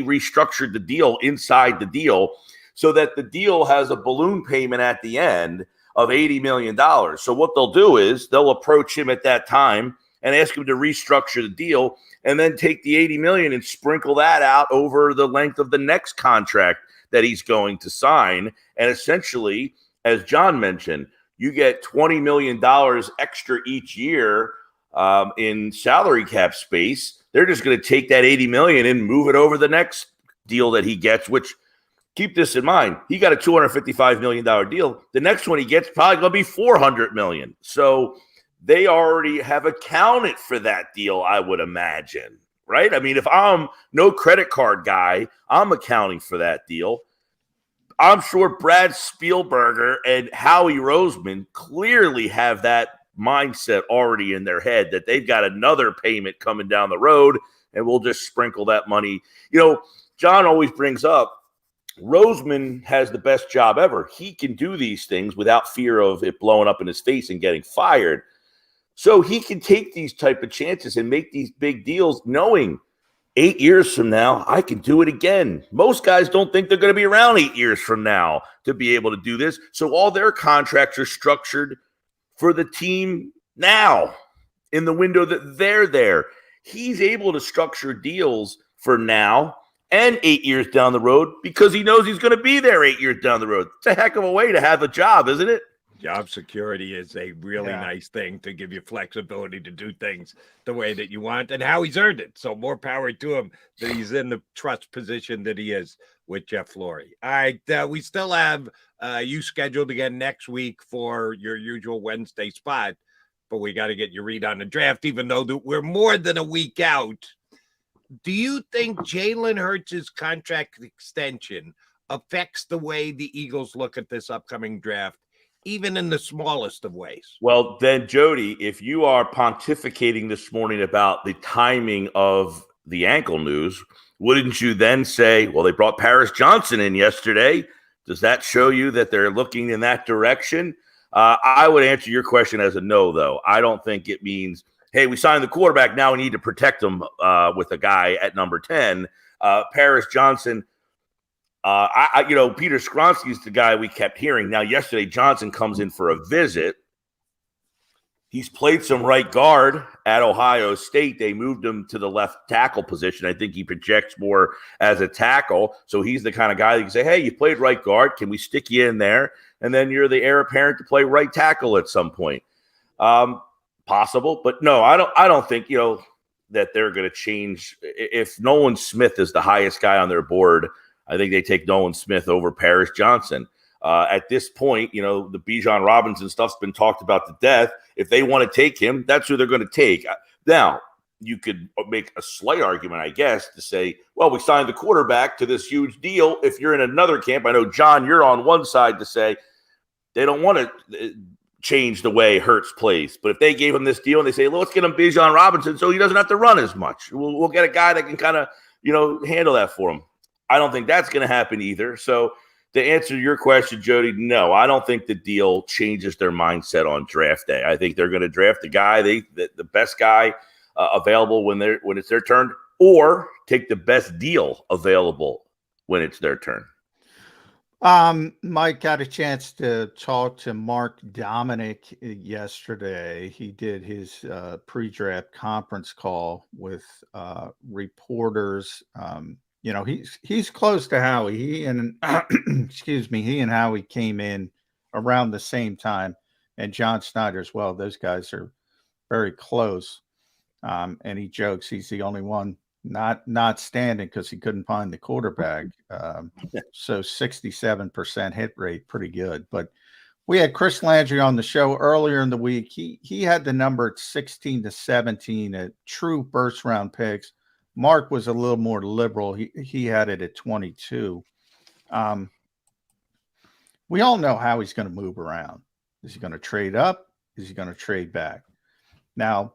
restructured the deal inside the deal so that the deal has a balloon payment at the end of $80 million. So what they'll do is they'll approach him at that time and ask him to restructure the deal and then take the $80 million and sprinkle that out over the length of the next contract that he's going to sign. And essentially, as John mentioned, you get $20 million extra each year in salary cap space. They're just going to take that $80 million and move it over the next deal that he gets, which, keep this in mind, he got a $255 million deal. The next one he gets probably going to be $400 million. So they already have accounted for that deal, I would imagine, right? I mean, if I'm no credit card guy, I'm accounting for that deal. I'm sure Brad Spielberger and Howie Roseman clearly have that mindset already in their head that they've got another payment coming down the road, and we'll just sprinkle that money. You know, John always brings up Roseman has the best job ever. He can do these things without fear of it blowing up in his face and getting fired. So he can take these type of chances and make these big deals knowing 8 years from now, I can do it again. Most guys don't think they're going to be around 8 years from now to be able to do this. So all their contracts are structured for the team now in the window that they're there. He's able to structure deals for now and 8 years down the road because he knows he's going to be there 8 years down the road. It's a heck of a way to have a job, isn't it? Job security is a really nice thing to give you flexibility to do things the way that you want, and how he's earned it. So more power to him that he's in the trust position that he is with Jeff Flory. All right, we still have you scheduled again next week for your usual Wednesday spot, but we got to get your read on the draft, even though we're more than a week out. Do you think Jalen Hurts' contract extension affects the way the Eagles look at this upcoming draft, even in the smallest of ways? Well, then, Jody, if you are pontificating this morning about the timing of the ankle news, wouldn't you then say, well, they brought Paris Johnson in yesterday? Does that show you that they're looking in that direction? I would answer your question as a no, though. I don't think it means, hey, we signed the quarterback, now we need to protect him with a guy at number 10. Paris Johnson, Peter Skronsky is the guy we kept hearing. Now, yesterday, Johnson comes in for a visit. He's played some right guard at Ohio State. They moved him to the left tackle position. I think he projects more as a tackle. So he's the kind of guy that can say, hey, you played right guard. Can we stick you in there? And then you're the heir apparent to play right tackle at some point. Possible, but no, I don't think, that they're going to change. If Nolan Smith is the highest guy on their board, I think they take Nolan Smith over Paris Johnson. At this point, the Bijan Robinson stuff's been talked about to death. If they want to take him, that's who they're going to take. Now, you could make a slight argument, I guess, to say, well, we signed the quarterback to this huge deal. If you're in another camp, I know, John, you're on one side to say they don't want to change the way Hurts plays. But if they gave him this deal and they say, well, let's get him Bijan Robinson so he doesn't have to run as much. We'll get a guy that can kind of, handle that for him. I don't think that's going to happen either. So to answer your question, Jody, no, I don't think the deal changes their mindset on draft day. I think they're going to draft the guy, the best guy available when it's their turn, or take the best deal available when it's their turn. Mike got a chance to talk to Mark Dominic yesterday. He did his pre-draft conference call with reporters. He's close to Howie. He and he and Howie came in around the same time, and John Snyder as well. Those guys are very close. And he jokes he's the only one not standing because he couldn't find the quarterback. So 67% hit rate, pretty good. But we had Chris Landry on the show earlier in the week. He had the number at 16 to 17 at true first round picks. Mark was a little more liberal. He had it at 22. We all know how he's going to move around. Is he going to trade up? Is he going to trade back? Now,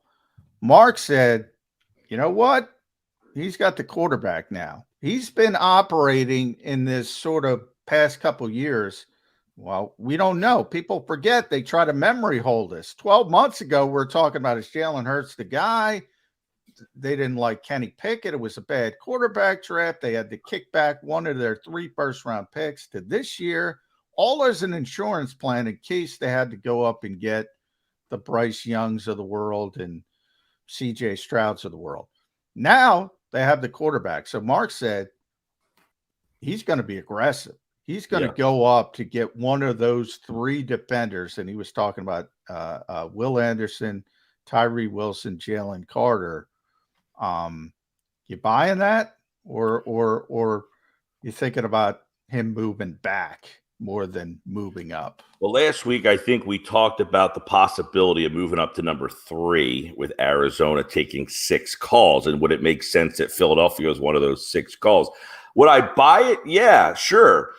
Mark said, you know what? He's got the quarterback now. He's been operating in this sort of past couple years. Well, we don't know. People forget. They try to memory hold us. 12 months ago, we were talking about is Jalen Hurts the guy. They didn't like Kenny Pickett. It was a bad quarterback draft. They had to kick back one of their 3 first-round picks to this year, all as an insurance plan in case they had to go up and get the Bryce Youngs of the world and CJ Strouds of the world. Now they have the quarterback. So Mark said he's going to be aggressive. He's going to go up to get one of those 3 defenders. And he was talking about Will Anderson, Tyree Wilson, Jalen Carter. You buying that, or you thinking about him moving back more than moving up? Well, last week, I think we talked about the possibility of moving up to number 3 with Arizona taking 6 calls. And would it make sense that Philadelphia was one of those 6 calls? Would I buy it? Yeah, sure.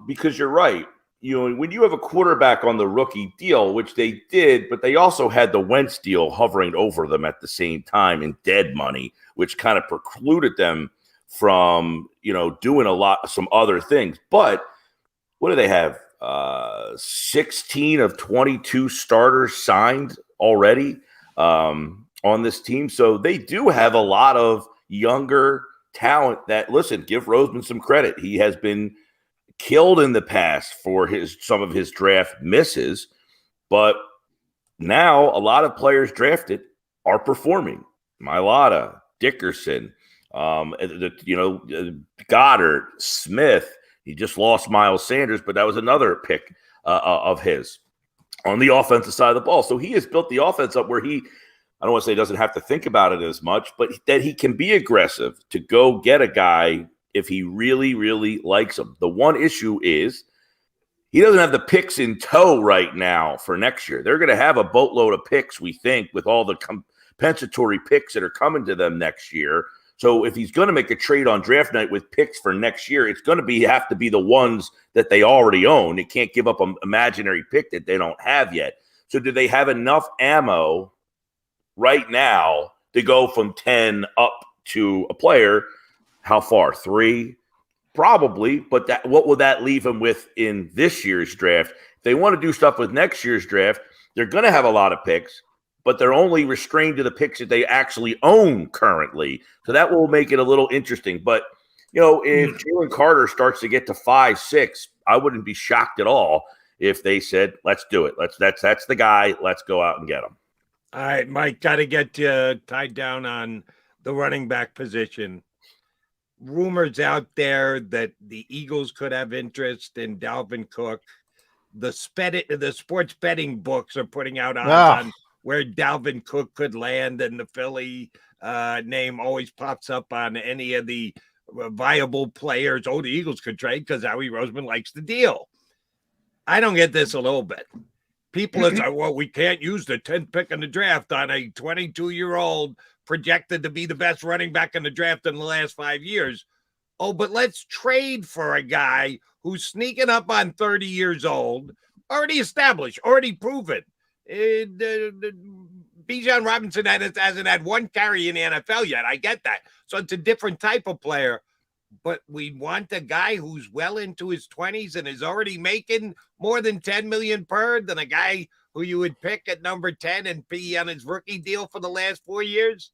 Because you're right. When you have a quarterback on the rookie deal, which they did, but they also had the Wentz deal hovering over them at the same time in dead money, which kind of precluded them from, doing some other things. But what do they have? 16 of 22 starters signed already on this team. So they do have a lot of younger talent that, listen, give Roseman some credit. He has been killed in the past for some of his draft misses, but now a lot of players drafted are performing. Mailata, Dickerson, Goddard, Smith. He just lost Miles Sanders, but that was another pick of his on the offensive side of the ball. So he has built the offense up where I don't want to say he doesn't have to think about it as much, but that he can be aggressive to go get a guy if he really, really likes him. The one issue is he doesn't have the picks in tow right now for next year. They're going to have a boatload of picks, we think, with all the compensatory picks that are coming to them next year. So if he's going to make a trade on draft night with picks for next year, it's going to have to be the ones that they already own. They can't give up an imaginary pick that they don't have yet. So do they have enough ammo right now to go from 10 up to a player? How far? 3? Probably. But what will that leave them with in this year's draft? If they want to do stuff with next year's draft, they're going to have a lot of picks, but they're only restrained to the picks that they actually own currently. So that will make it a little interesting. But, if Jalen Carter starts to get to 5, 6, I wouldn't be shocked at all if they said, let's do it. That's the guy. Let's go out and get him. All right, Mike, got to get you tied down on the running back position. Rumors out there that the Eagles could have interest in Dalvin Cook. The sports betting books are putting out odds on where Dalvin Cook could land, and the Philly name always pops up on any of the viable players. The Eagles could trade because Howie Roseman likes the deal. I don't get this a little bit. People are saying, well, we can't use the 10th pick in the draft on a 22-year-old projected to be the best running back in the draft in the last 5 years. But let's trade for a guy who's sneaking up on 30 years old, already established, already proven. Bijan Robinson hasn't had 1 carry in the NFL yet. I get that. So it's a different type of player. But we want a guy who's well into his 20s and is already making more than $10 million per than a guy who you would pick at number 10 and be on his rookie deal for the last 4 years.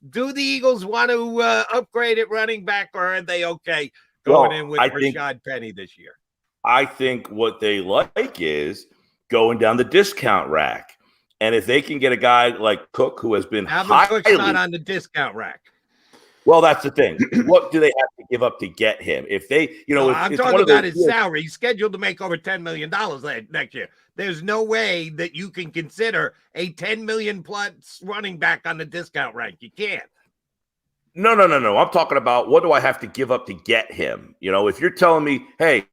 Do the Eagles want to upgrade at running back, or are they okay going in with Rashad Penny this year? I think what they like is going down the discount rack. And if they can get a guy like Cook, who has been Cook's not on the discount rack. Well, that's the thing. What do they have to give up to get him? If they, I'm talking about his salary. He's scheduled to make over $10 million next year. There's no way that you can consider a $10 million plus running back on the discount rank. You can't. No. I'm talking about what do I have to give up to get him? If you're telling me, hey,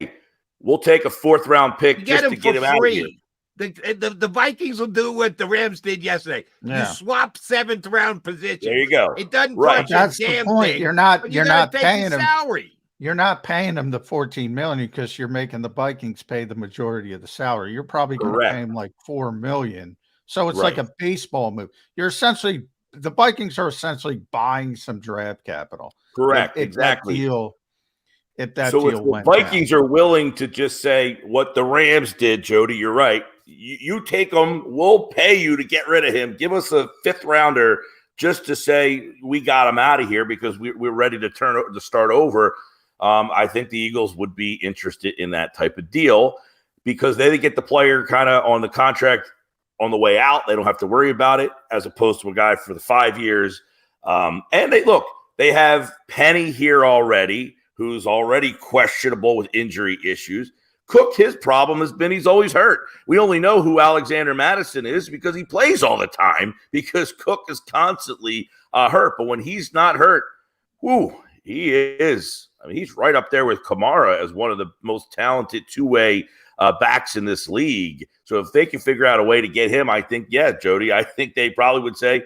we'll take a 4th round pick just to get him out of here. The Vikings will do what the Rams did yesterday. Yeah. You swap 7th round positions. There you go. It doesn't right. That's the damn point. thing. You're not paying him salary. You're not paying him the $14 million because you're making the Vikings pay the majority of the salary. You're probably going to pay him like $4 million. So it's like a baseball move. The Vikings are essentially buying some draft capital. Correct. Exactly. If that deal went the Vikings are willing to just say what the Rams did, Jody, you're right. You take him, we'll pay you to get rid of him. Give us a 5th rounder just to say we got him out of here because we're ready to start over. I think the Eagles would be interested in that type of deal because they get the player kind of on the contract on the way out. They don't have to worry about it as opposed to a guy for the 5 years. And they have Penny here already, who's already questionable with injury issues. Cook, his problem has been he's always hurt. We only know who Alexander Madison is because he plays all the time because Cook is constantly hurt. But when he's not hurt, he is. I mean, he's right up there with Kamara as one of the most talented two-way backs in this league. So if they can figure out a way to get him, I think, Jody, I think they probably would say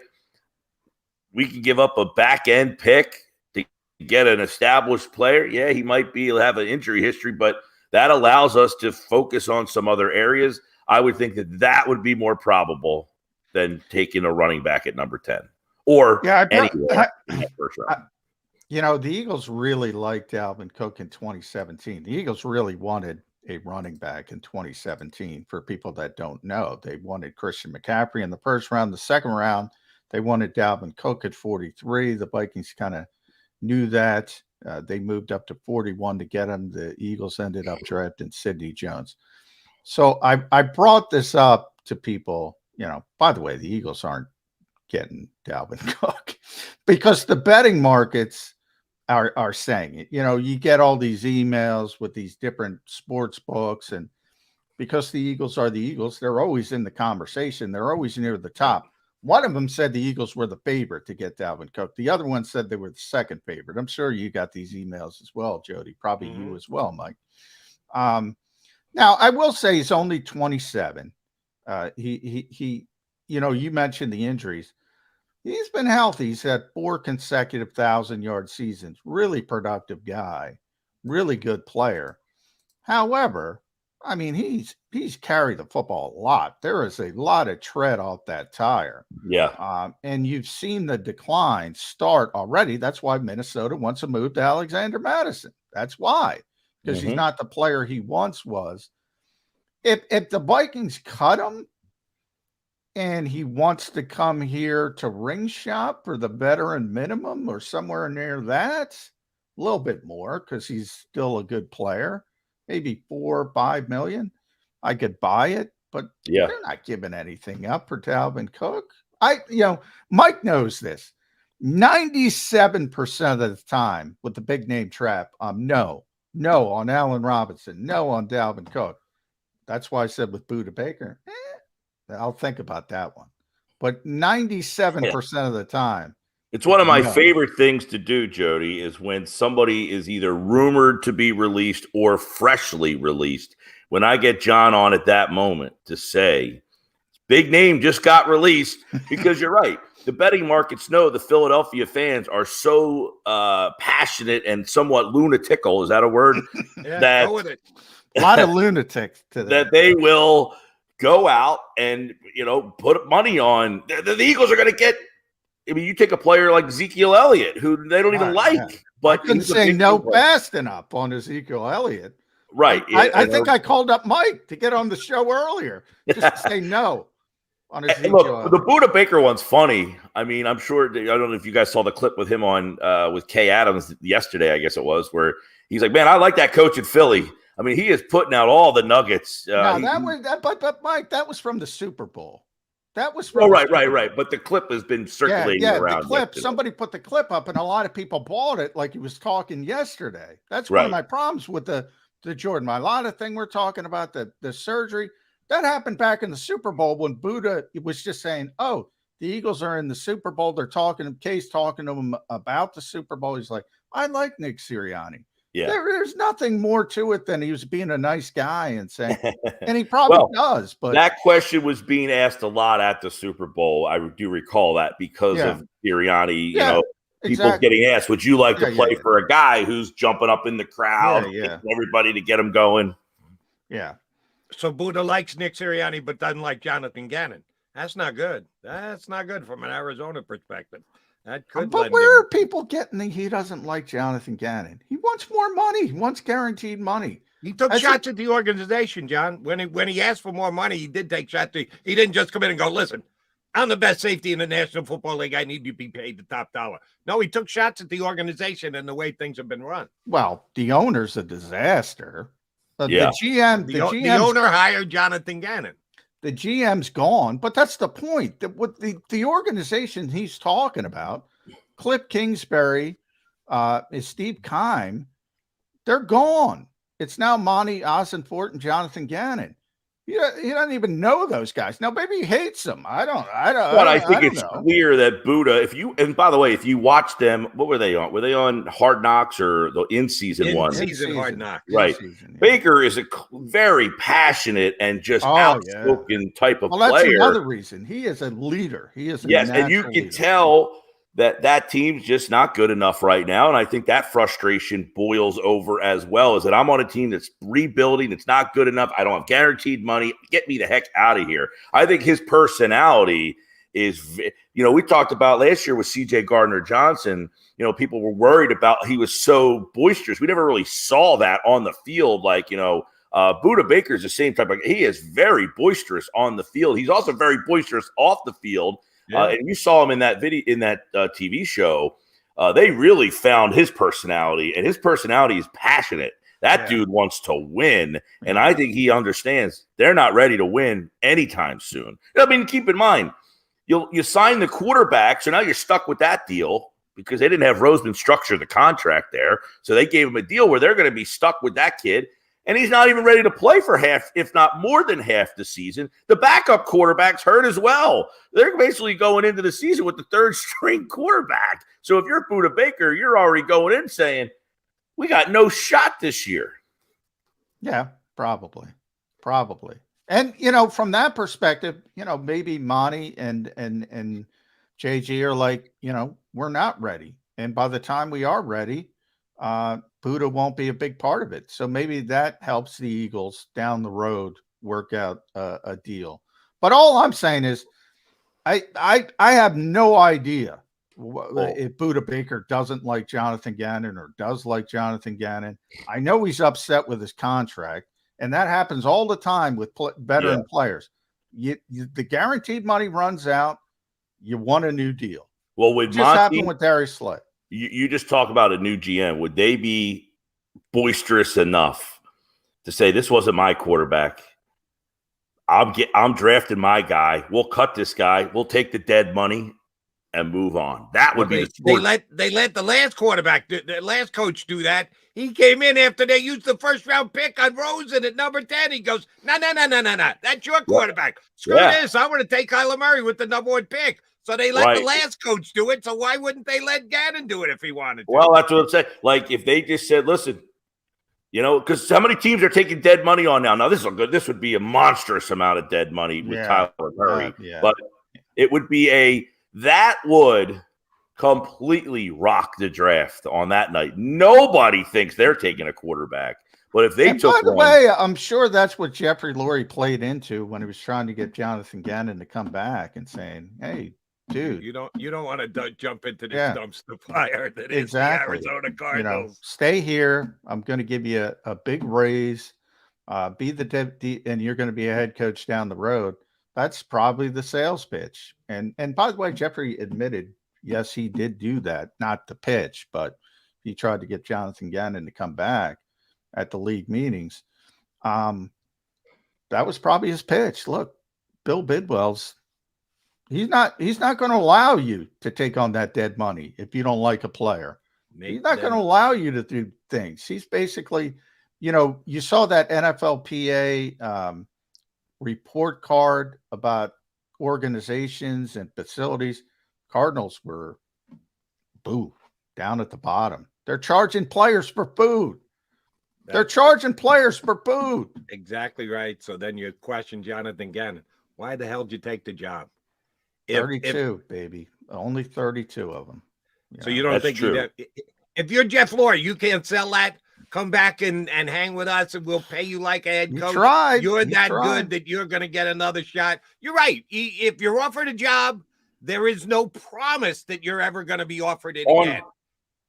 we can give up a back-end pick to get an established player. Yeah, he'll have an injury history, but that allows us to focus on some other areas. I would think that would be more probable than taking a running back at number 10 or anywhere in that first round. The Eagles really liked Dalvin Cook in 2017. The Eagles really wanted a running back in 2017. For people that don't know, they wanted Christian McCaffrey in the first round. The second round, they wanted Dalvin Cook at 43. The Vikings kind of knew that. They moved up to 41 to get him. The Eagles ended up drafting Sidney Jones. So I brought this up to people, by the way, the Eagles aren't getting Dalvin Cook because the betting markets are saying it. You get all these emails with these different sports books, and because the Eagles are the Eagles, they're always in the conversation. They're always near the top. One of them said the Eagles were the favorite to get Dalvin Cook. The other one said they were the second favorite. I'm sure you got these emails as well, Jody. Probably you as well, Mike. Now, I will say he's only 27. He you mentioned the injuries. He's been healthy. He's had 4 consecutive 1,000-yard seasons. Really productive guy. Really good player. However, I mean, he's carried the football a lot. There is a lot of tread off that tire. Yeah. And you've seen the decline start already. That's why Minnesota wants to move to Alexander Madison. That's why. Because he's not the player he once was. If the Vikings cut him and he wants to come here to ring shop for the veteran minimum or somewhere near that, a little bit more because he's still a good player, maybe $4 or $5 million, I could buy it, but they're not giving anything up for Dalvin Cook. Mike knows this. 97% of the time with the big name trap, no on Allen Robinson, no on Dalvin Cook. That's why I said with Budda Baker, I'll think about that one. But 97% of the time, it's one of my favorite things to do, Jody, is when somebody is either rumored to be released or freshly released. When I get John on at that moment to say, big name just got released, because you're right. The betting markets know the Philadelphia fans are so passionate and somewhat lunatical. Is that a word? Go with it. A lot of lunatics to that they will go out and put money on. The Eagles are going to get. I mean, you take a player like Ezekiel Elliott, who they don't even like. But I couldn't say no fast enough on Ezekiel Elliott. Right. I think I called up Mike to get on the show earlier just to say no on Ezekiel Elliott. The Budda Baker one's funny. I mean, I'm sure. I don't know if you guys saw the clip with him on with Kay Adams yesterday. I guess it was, where he's like, "Man, I like that coach in Philly. I mean, he is putting out all the nuggets. No, but Mike, that was from the Super Bowl. That was from right. But the clip has been circulating around. The clip. Somebody put the clip up, and a lot of people bought it like he was talking yesterday. That's one of my problems with the Jordan. A lot of thing we're talking about the surgery that happened back in the Super Bowl when Budda was just saying, "Oh, the Eagles are in the Super Bowl." They're talking. Case talking to him about the Super Bowl. He's like, "I like Nick Sirianni." Yeah, there's nothing more to it than he was being a nice guy and saying, and he probably does. But that question was being asked a lot at the Super Bowl. I do recall that because of Sirianni. You know, people getting asked, "Would you like to play for a guy who's jumping up in the crowd, everybody to get him going?" Yeah. So Budda likes Nick Sirianni, but doesn't like Jonathan Gannon. That's not good. That's not good from an Arizona perspective. That could. But where are people getting he doesn't like Jonathan Gannon? He wants more money. He wants guaranteed money. He took shots at the organization, John. When he asked for more money, he did take shots. He didn't just come in and go, "Listen, I'm the best safety in the National Football League. I need to be paid the top dollar." No, he took shots at the organization and the way things have been run. Well, the owner's a disaster. The owner hired Jonathan Gannon. The GM's gone, but that's the point. What the organization he's talking about, Cliff Kingsbury, is Steve Keim, they're gone. It's now Monty Ossenfort and Jonathan Gannon. He doesn't even know those guys. Now, maybe he hates them. I don't. But I think it's clear that Budda, and by the way, if you watch them, what were they on? Were they on Hard Knocks or the in-season one? In-season Hard Knocks. Right. Baker is a very passionate and just outspoken type of player. Well, that's another reason. He is a leader. He is a and you can tell that team's just not good enough right now. And I think that frustration boils over as well, is that I'm on a team that's rebuilding. It's not good enough. I don't have guaranteed money. Get me the heck out of here. I think his personality is, we talked about last year with CJ Gardner-Johnson, people were worried about, he was so boisterous. We never really saw that on the field. Like, Budda Baker is the same type of, he is very boisterous on the field. He's also very boisterous off the field. And you saw him in that video, in that TV show. They really found his personality, and his personality is passionate. That dude wants to win, and I think he understands they're not ready to win anytime soon. I mean, keep in mind, you sign the quarterback, so now you're stuck with that deal because they didn't have Roseman structure the contract there. So they gave him a deal where they're going to be stuck with that kid. And he's not even ready to play for half, if not more than half the season. The backup quarterback's hurt as well. They're basically going into the season with the third string quarterback. So if you're Budda Baker, you're already going in saying, we got no shot this year. Yeah, probably. And, from that perspective, maybe Monty and JG are like, we're not ready. And by the time we are ready, Budda won't be a big part of it. So maybe that helps the Eagles down the road work out a deal. But all I'm saying is I have no idea if Budda Baker doesn't like Jonathan Gannon or does like Jonathan Gannon. I know he's upset with his contract, and that happens all the time with veteran players. The guaranteed money runs out. You want a new deal. Well, with just happened with Darius Slay. You just talk about a new GM. Would they be boisterous enough to say, this wasn't my quarterback? I'm drafting my guy. We'll cut this guy. We'll take the dead money and move on. That would be they let the last quarterback, the last coach do that. He came in after they used the first round pick on Rosen at number 10. He goes, no. That's your quarterback. Screw this. I want to take Kyler Murray with the number 1 pick. So they let the last coach do it. So why wouldn't they let Gannon do it if he wanted to? Well, that's what I'm saying. Like, if they just said, listen, because how many teams are taking dead money on now? Now, this would be a monstrous amount of dead money with Kyler Murray. But it would be that would completely rock the draft on that night. Nobody thinks they're taking a quarterback. But if they took by the way, I'm sure that's what Jeffrey Lurie played into when he was trying to get Jonathan Gannon to come back and saying, hey, dude, you don't want to jump into this dumpster fire that is the Arizona Cardinals. Stay here. I'm going to give you a big raise. Be the and you're going to be a head coach down the road. That's probably the sales pitch. And by the way, Jeffrey admitted, yes, he did do that, not the pitch, but he tried to get Jonathan Gannon to come back. at the league meetings. That was probably his pitch. Look, Bill Bidwell's he's not going to allow you to take on that dead money if you don't like a player. He's not going to allow you to do things. He's basically, you saw that NFLPA report card about organizations and facilities. Cardinals were down at the bottom. They're charging players for food. They're charging players for food. Exactly right. So then you question Jonathan Gannon. Why the hell did you take the job? 32, baby. Only 32 of them. So you don't think if you're Jeff Lurie, you can't sell that? Come back and hang with us, and we'll pay you like a head coach. You're that good that you're going to get another shot. You're right. If you're offered a job, there is no promise that you're ever going to be offered it again.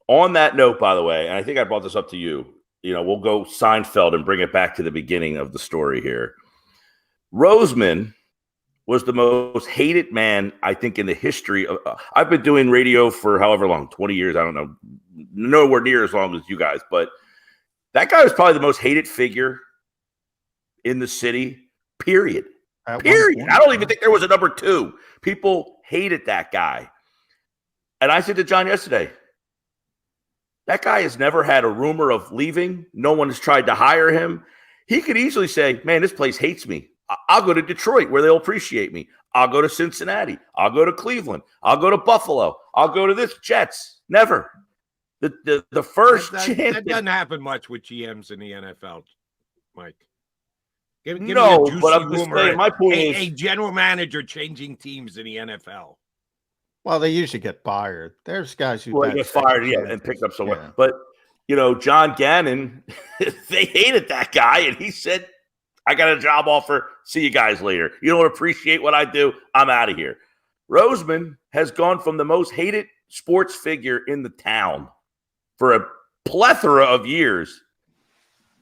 On that note, by the way, and I think I brought this up to you, we'll go Seinfeld and bring it back to the beginning of the story here. Roseman was the most hated man, I think, in the history of I've been doing radio for however long, 20 years, I don't know, nowhere near as long as you guys, but that guy was probably the most hated figure in the city, period. Period. I don't even think there was a number two. People hated that guy. And I said to John yesterday, that guy has never had a rumor of leaving. No one has tried to hire him. He could easily say, man, this place hates me. I'll go to Detroit where they'll appreciate me. I'll go to Cincinnati. I'll go to Cleveland. I'll go to Buffalo. I'll go to this Jets. Never. The first chance. That doesn't happen much with GMs in the NFL, Mike. Give no, me a but I'm just saying, my point is a general manager changing teams in the NFL. Well, they usually get fired. There's guys who get fired, and picked up somewhere. Yeah. But John Gannon, they hated that guy, and he said, I got a job offer. See you guys later. You don't appreciate what I do. I'm out of here. Roseman has gone from the most hated sports figure in the town for a plethora of years.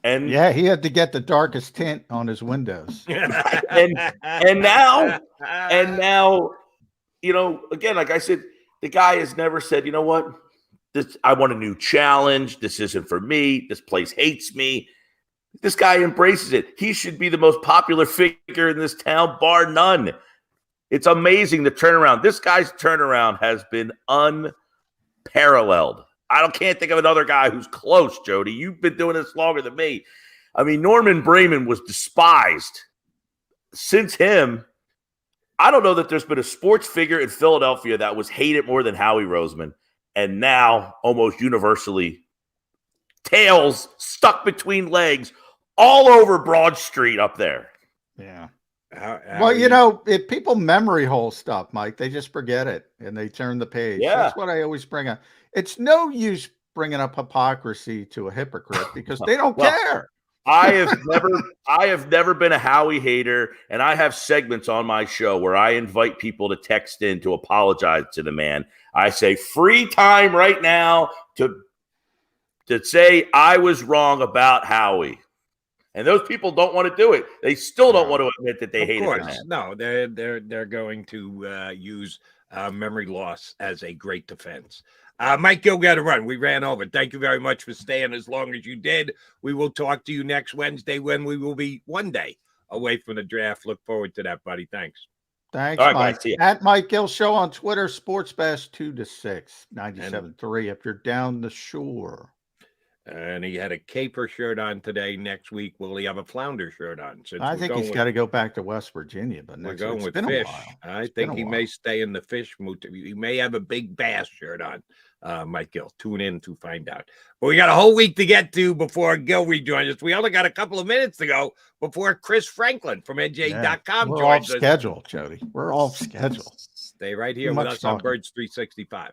And yeah, he had to get the darkest tint on his windows. and now, again, like I said, the guy has never said, you know what? I want a new challenge. This isn't for me. This place hates me. This guy embraces it. He should be the most popular figure in this town, bar none. It's amazing the turnaround. This guy's turnaround has been unparalleled. I can't think of another guy who's close, Jody. You've been doing this longer than me. I mean, Norman Bremen was despised. Since him, I don't know that there's been a sports figure in Philadelphia that was hated more than Howie Roseman. And now, almost universally, tails stuck between legs all over Broad Street up there. Yeah. Well, if people memory hole stuff, Mike, they just forget it and they turn the page. Yeah. That's what I always bring up. It's no use bringing up hypocrisy to a hypocrite because they don't care. I have never been a Howie hater, and I have segments on my show where I invite people to text in to apologize to the man. I say free time right now to say I was wrong about Howie. And those people don't want to do it. They still don't want to admit that they hate it. No, they're going to use memory loss as a great defense. Mike Gill got to run. We ran over. Thank you very much for staying as long as you did. We will talk to you next Wednesday when we will be one day away from the draft. Look forward to that, buddy. Thanks. Thanks, right, Mike. At Mike Gill Show on Twitter, Sports Bash 2 to 6, 97.3 if you're down the shore. And he had a caper shirt on today. Next week, will he have a flounder shirt on? I think he's got to go back to West Virginia. But we're going with fish. I think he may stay in the fish mood. He may have a big bass shirt on. Mike Gill, tune in to find out. But we got a whole week to get to before Gill rejoins us. We only got a couple of minutes to go before Chris Franklin from NJ.com joins us. We're off schedule, Jody. We're off schedule. Stay right here with us on Birds 365.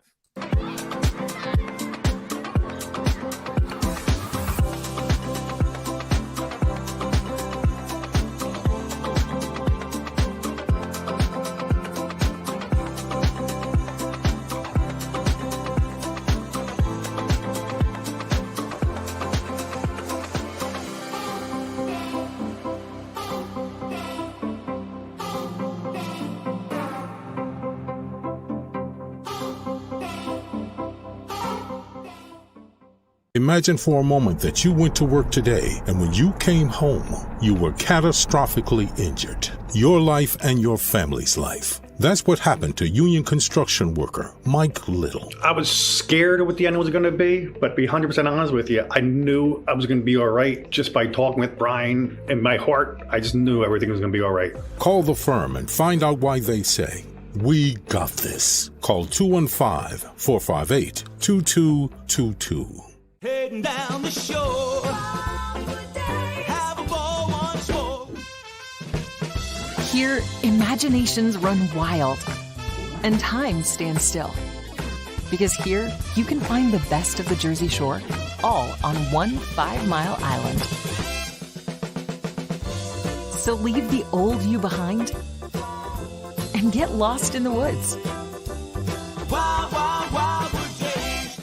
Imagine for a moment that you went to work today and when you came home, you were catastrophically injured. Your life and your family's life. That's what happened to union construction worker Mike Gill. I was scared of what the end was going to be, but to be 100% honest with you, I knew I was going to be all right just by talking with Brian. In my heart, I just knew everything was going to be all right. Call the firm and find out why they say, "We got this." Call 215-458-2222. Heading down the shore. Have a ball once more. Here, imaginations run wild and time stands still. Because here, you can find the best of the Jersey Shore, all on one 5-mile island. So leave the old you behind and get lost in the woods. Wild, wild, wildwood days.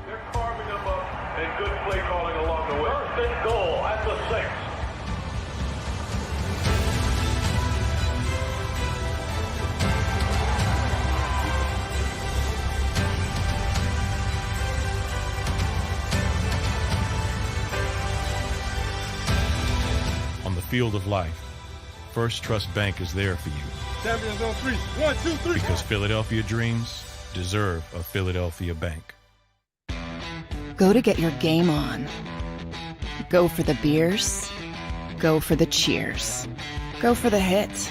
They're carving them up, and good play calling along the way. First and goal at the 6. On the field of life, First Trust Bank is there for you. Champions on 3. 1, 2, 3. Because Philadelphia dreams deserve a Philadelphia bank. Go to get your game on. Go for the beers. Go for the cheers. Go for the hit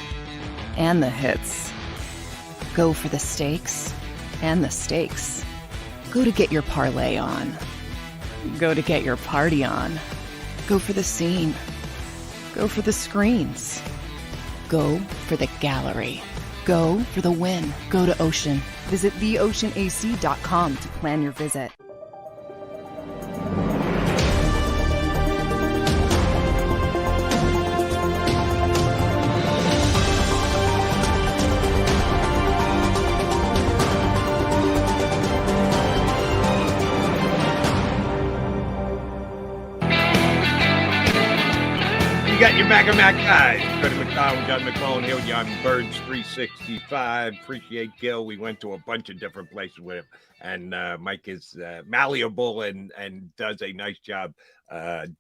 and the hits. Go for the stakes and the stakes. Go to get your parlay on. Go to get your party on. Go for the scene. Go for the screens. Go for the gallery. Go for the win. Go to Ocean. Visit theoceanac.com to plan your visit. You got your Mac guys. Freddie McDonald, John McMullen here with you on Birds 365. Appreciate Gill. We went to a bunch of different places with him. And Mike is malleable and does a nice job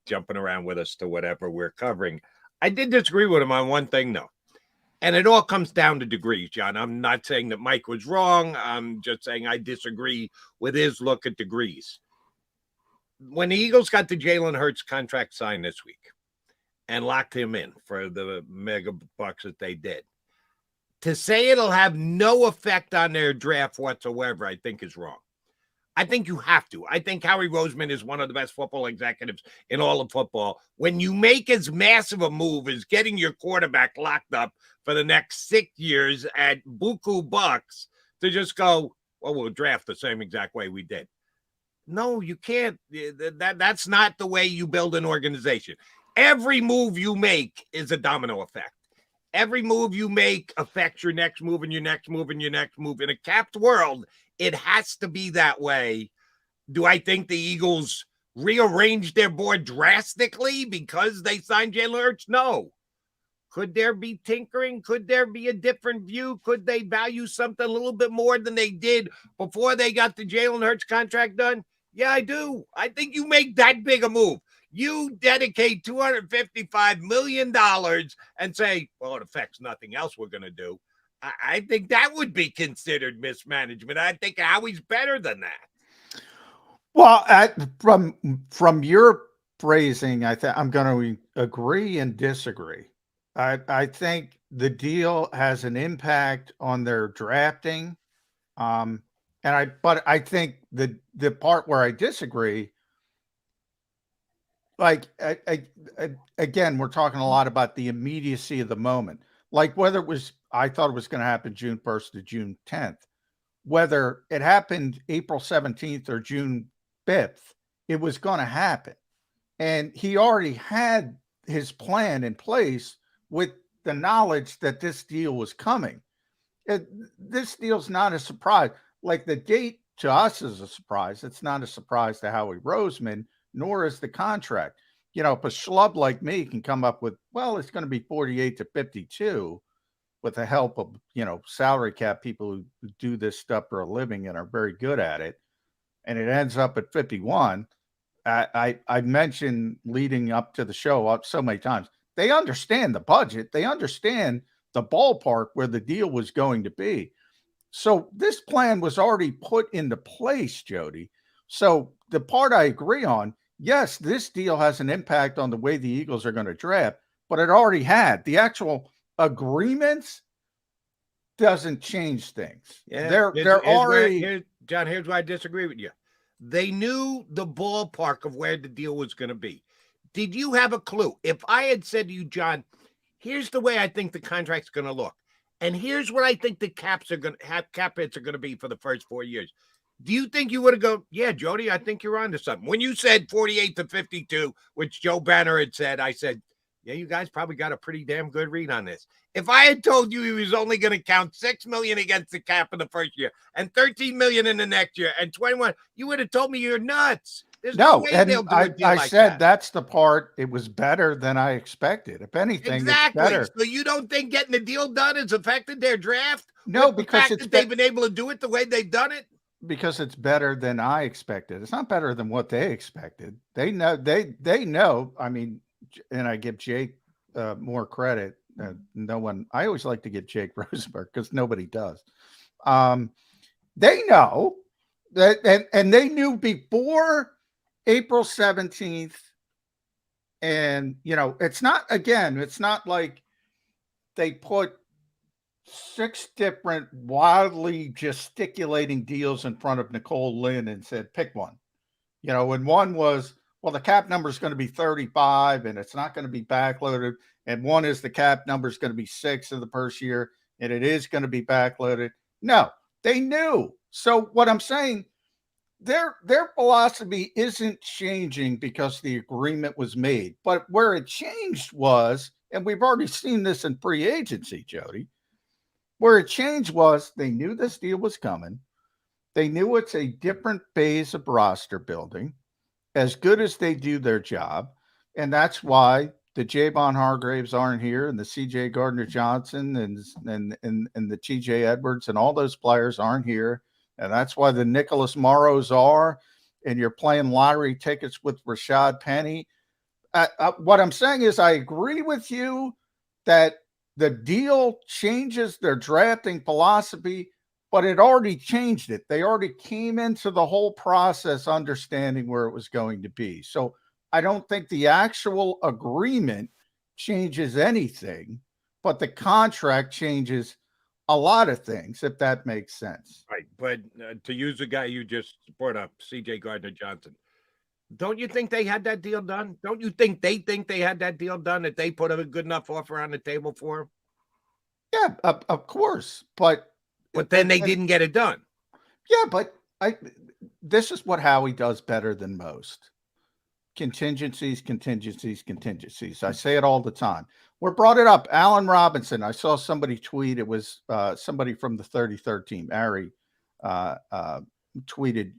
jumping around with us to whatever we're covering. I did disagree with him on one thing, though. And it all comes down to degrees, John. I'm not saying that Mike was wrong. I'm just saying I disagree with his look at degrees. When the Eagles got the Jalen Hurts contract signed this week, and locked him in for the mega bucks that they did. To say it'll have no effect on their draft whatsoever, I think is wrong. I think you have to. I think Howie Roseman is one of the best football executives in all of football. When you make as massive a move as getting your quarterback locked up for the next 6 years at buku bucks to just go, well, we'll draft the same exact way we did. No, you can't. That's not the way you build an organization. Every move you make is a domino effect. Every move you make affects your next move and your next move and your next move. In a capped world, it has to be that way. Do I think the Eagles rearranged their board drastically because they signed Jalen Hurts? No. Could there be tinkering? Could there be a different view? Could they value something a little bit more than they did before they got the Jalen Hurts contract done? Yeah, I do. I think you make that big a move. You dedicate $255 million and say, well, it affects nothing else we're going to do. I think that would be considered mismanagement. I think Howie's better than that. Well, from your phrasing, I'm going to agree and disagree. I think the deal has an impact on their drafting. But I think the part where I disagree, like, again, we're talking a lot about the immediacy of the moment. Like whether it was, I thought it was going to happen June 1st to June 10th. Whether it happened April 17th or June 5th, it was going to happen. And he already had his plan in place with the knowledge that this deal was coming. This deal's not a surprise. Like the date to us is a surprise. It's not a surprise to Howie Roseman, nor is the contract. if a schlub like me can come up with, well, it's going to be 48 to 52 with the help of, salary cap people who do this stuff for a living and are very good at it, and it ends up at 51. I mentioned leading up to the show so many times, they understand the budget. They understand the ballpark where the deal was going to be. So this plan was already put into place, Jody. So the part I agree on, yes, this deal has an impact on the way the Eagles are going to draft, but it already had. The actual agreements doesn't change things. Yeah, they're already. John, here's why I disagree with you. They knew the ballpark of where the deal was going to be. Did you have a clue? If I had said to you, John, here's the way I think the contract's going to look, and here's what I think the cap hits are going to be for the first 4 years, do you think you would have gone, yeah, Jody, I think you're onto something? When you said 48 to 52, which Joe Banner had said, I said, yeah, you guys probably got a pretty damn good read on this. If I had told you he was only going to count $6 million against the cap in the first year and $13 million in the next year and 21, you would have told me you're nuts. There's no way they'll do a deal like said that. That's the part. It was better than I expected. If anything, exactly. It's better. So you don't think getting the deal done has affected their draft? No, with the because fact that they've been able to do it the way they've done it. Because it's better than I expected. It's not better than what they expected. They know. They know. I mean, and I give Jake more credit. No one. I always like to give Jake Rosenberg because nobody does. They know that, and they knew before April 17th. And it's not like they put 6 different wildly gesticulating deals in front of Nicole Lynn and said, pick one. And one was, well, the cap number is going to be 35 and it's not going to be backloaded. And one is the cap number is going to be 6 in the first year and it is going to be backloaded. No, they knew. So what I'm saying, their philosophy isn't changing because the agreement was made. But where it changed was, and we've already seen this in free agency, Jody, where it changed was they knew this deal was coming. They knew it's a different phase of roster building, as good as they do their job. And that's why the Javon Hargraves aren't here and the CJ Gardner-Johnson and the TJ Edwards and all those players aren't here. And that's why the Nicholas Morrows are, and you're playing lottery tickets with Rashad Penny. What I'm saying is I agree with you that the deal changes their drafting philosophy, but it already changed it. They already came into the whole process understanding where it was going to be. So I don't think the actual agreement changes anything, but the contract changes a lot of things, if that makes sense. Right. But to use the guy you just brought up, CJ Gardner-Johnson, don't you think they had that deal done? Don't you think they had that deal done, that they put a good enough offer on the table for him? Yeah, of course. But then they didn't get it done. Yeah, but this is what Howie does better than most. Contingencies. I say it all the time. We brought it up. Allen Robinson. I saw somebody tweet. It was somebody from the 33rd team. Ari tweeted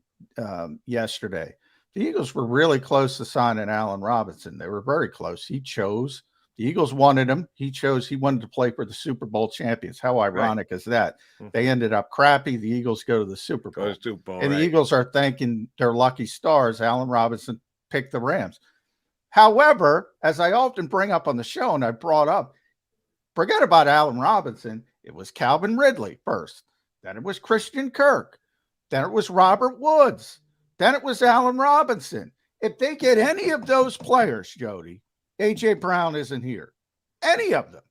yesterday. The Eagles were really close to signing Allen Robinson. They were very close. He chose. The Eagles wanted him. He chose. He wanted to play for the Super Bowl champions. How ironic is that? Mm-hmm. They ended up crappy. The Eagles go to the Super Bowl. And the Eagles are thanking their lucky stars. Allen Robinson picked the Rams. However, as I often bring up on the show, and I brought up, forget about Allen Robinson. It was Calvin Ridley first. Then it was Christian Kirk. Then it was Robert Woods. Then it was Allen Robinson. If they get any of those players, Jody, A.J. Brown isn't here. Any of them.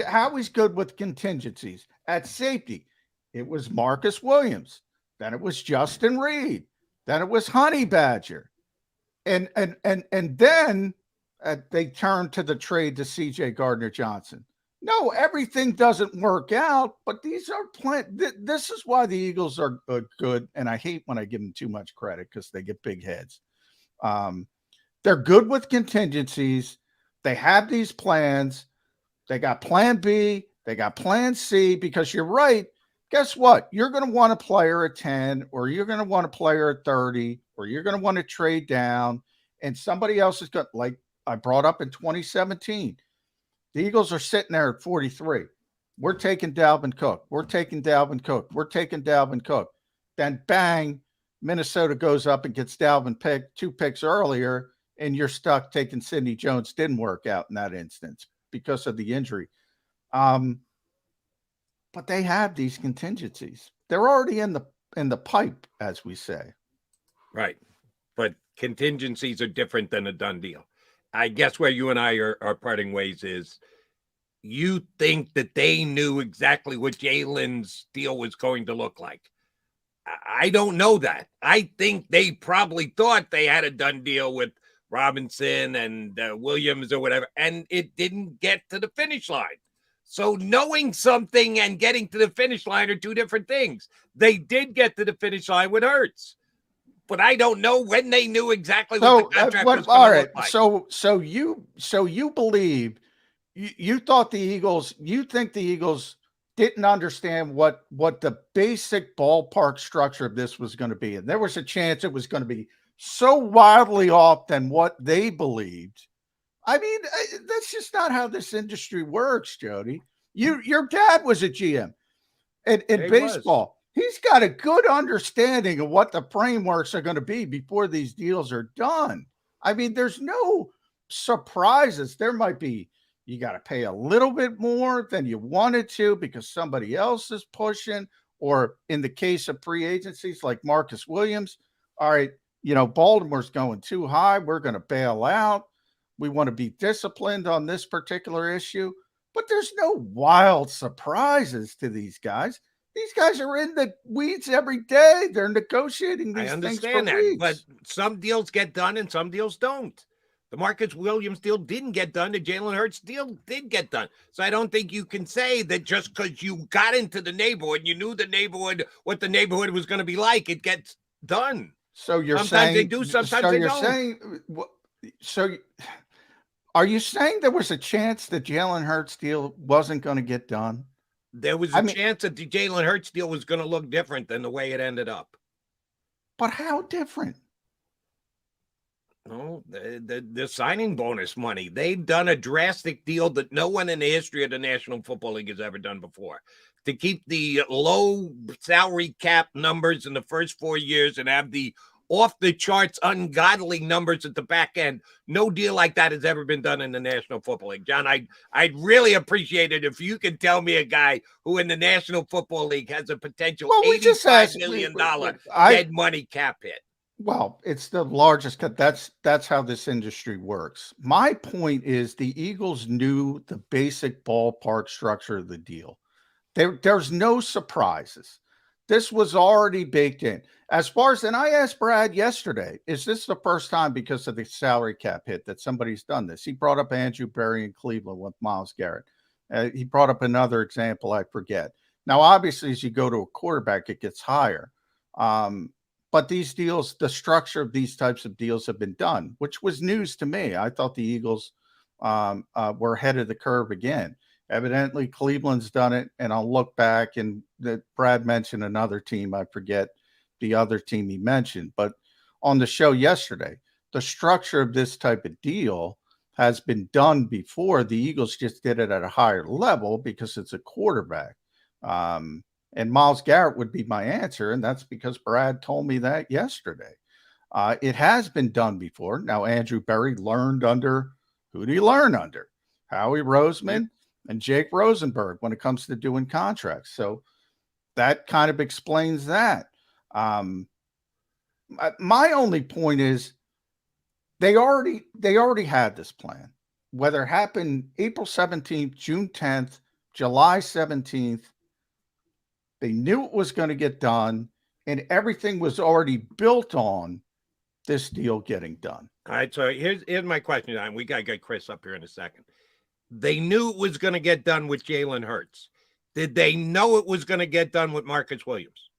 Howie's good with contingencies. At safety, it was Marcus Williams. Then it was Justin Reed. Then it was Honey Badger. And then they turned to the trade to CJ Gardner-Johnson. No, everything doesn't work out, but these are this is why the Eagles are good. And I hate when I give them too much credit because they get big heads. They're good with contingencies. They have these plans. They got plan B. They got plan C, because you're right. Guess what? You're going to want a player at 10, or you're going to want a player at 30, or you're going to want to trade down. and somebody else is got, like I brought up in 2017, the Eagles are sitting there at 43. We're taking Dalvin Cook. We're taking Dalvin Cook. We're taking Dalvin Cook. Then bang, Minnesota goes up and gets Dalvin pick 2 picks earlier, and you're stuck taking Sidney Jones. Didn't work out in that instance because of the injury. But they have these contingencies. They're already in the pipe, as we say. Right. But contingencies are different than a done deal. I guess where you and I are parting ways is you think that they knew exactly what Jalen's deal was going to look like. I don't know that. I think they probably thought they had a done deal with Robinson and Williams or whatever, and it didn't get to the finish line. So knowing something and getting to the finish line are two different things. They did get to the finish line with Hurts, but I don't know when they knew exactly what the contract was going to look like. So you believe you thought the Eagles, you think the Eagles didn't understand what the basic ballpark structure of this was going to be, and there was a chance it was going to be so wildly off than what they believed. I mean, that's just not how this industry works, Jody. Your dad was a GM in baseball. He's got a good understanding of what the frameworks are going to be before these deals are done. I mean, there's no surprises. There might be, you got to pay a little bit more than you wanted to because somebody else is pushing, or in the case of free agencies like Marcus Williams, all right, Baltimore's going too high. We're going to bail out. We want to be disciplined on this particular issue, but there's no wild surprises to these guys. These guys are in the weeds every day. They're negotiating these things for weeks. But some deals get done and some deals don't. The Marcus Williams deal didn't get done. The Jalen Hurts deal did get done. So I don't think you can say that just because you got into the neighborhood, you knew the neighborhood, what the neighborhood was going to be like, it gets done. So you're sometimes saying they do, sometimes so they you're don't. Are you saying there was a chance the Jalen Hurts deal wasn't going to get done? There was a chance that the Jalen Hurts deal was going to look different than the way it ended up. But how different? No, the signing bonus money. They've done a drastic deal that no one in the history of the National Football League has ever done before. To keep the low salary cap numbers in the first 4 years and have the off-the-charts ungodly numbers at the back end. No deal like that has ever been done in the National Football League. John, I'd really appreciate it if you could tell me a guy who in the National Football League has a potential $85 million dead money cap hit. Well, it's the largest cut. That's how this industry works. My point is the Eagles knew the basic ballpark structure of the deal. There's no surprises. This was already baked in. As far as, and I asked Brad yesterday, is this the first time because of the salary cap hit that somebody's done this? He brought up Andrew Berry in Cleveland with Myles Garrett. He brought up another example, I forget. Now, obviously, as you go to a quarterback, it gets higher. But these deals, the structure of these types of deals have been done, which was news to me. I thought the Eagles were ahead of the curve again. Evidently, Cleveland's done it, and I'll look back, and that Brad mentioned another team. I forget the other team he mentioned. But on the show yesterday, the structure of this type of deal has been done before. The Eagles just did it at a higher level because it's a quarterback. And Myles Garrett would be my answer, and that's because Brad told me that yesterday. It has been done before. Now, Andrew Berry learned under – who did he learn under? Howie Roseman and Jake Rosenberg when it comes to doing contracts. So that kind of explains that. My only point is they already had this plan. Whether it happened April 17th, June 10th, July 17th, they knew it was going to get done, and everything was already built on this deal getting done. All right, so here's my question, and we got to get Chris up here in a second. They knew it was going to get done with Jalen Hurts. Did they know it was going to get done with Marcus Williams?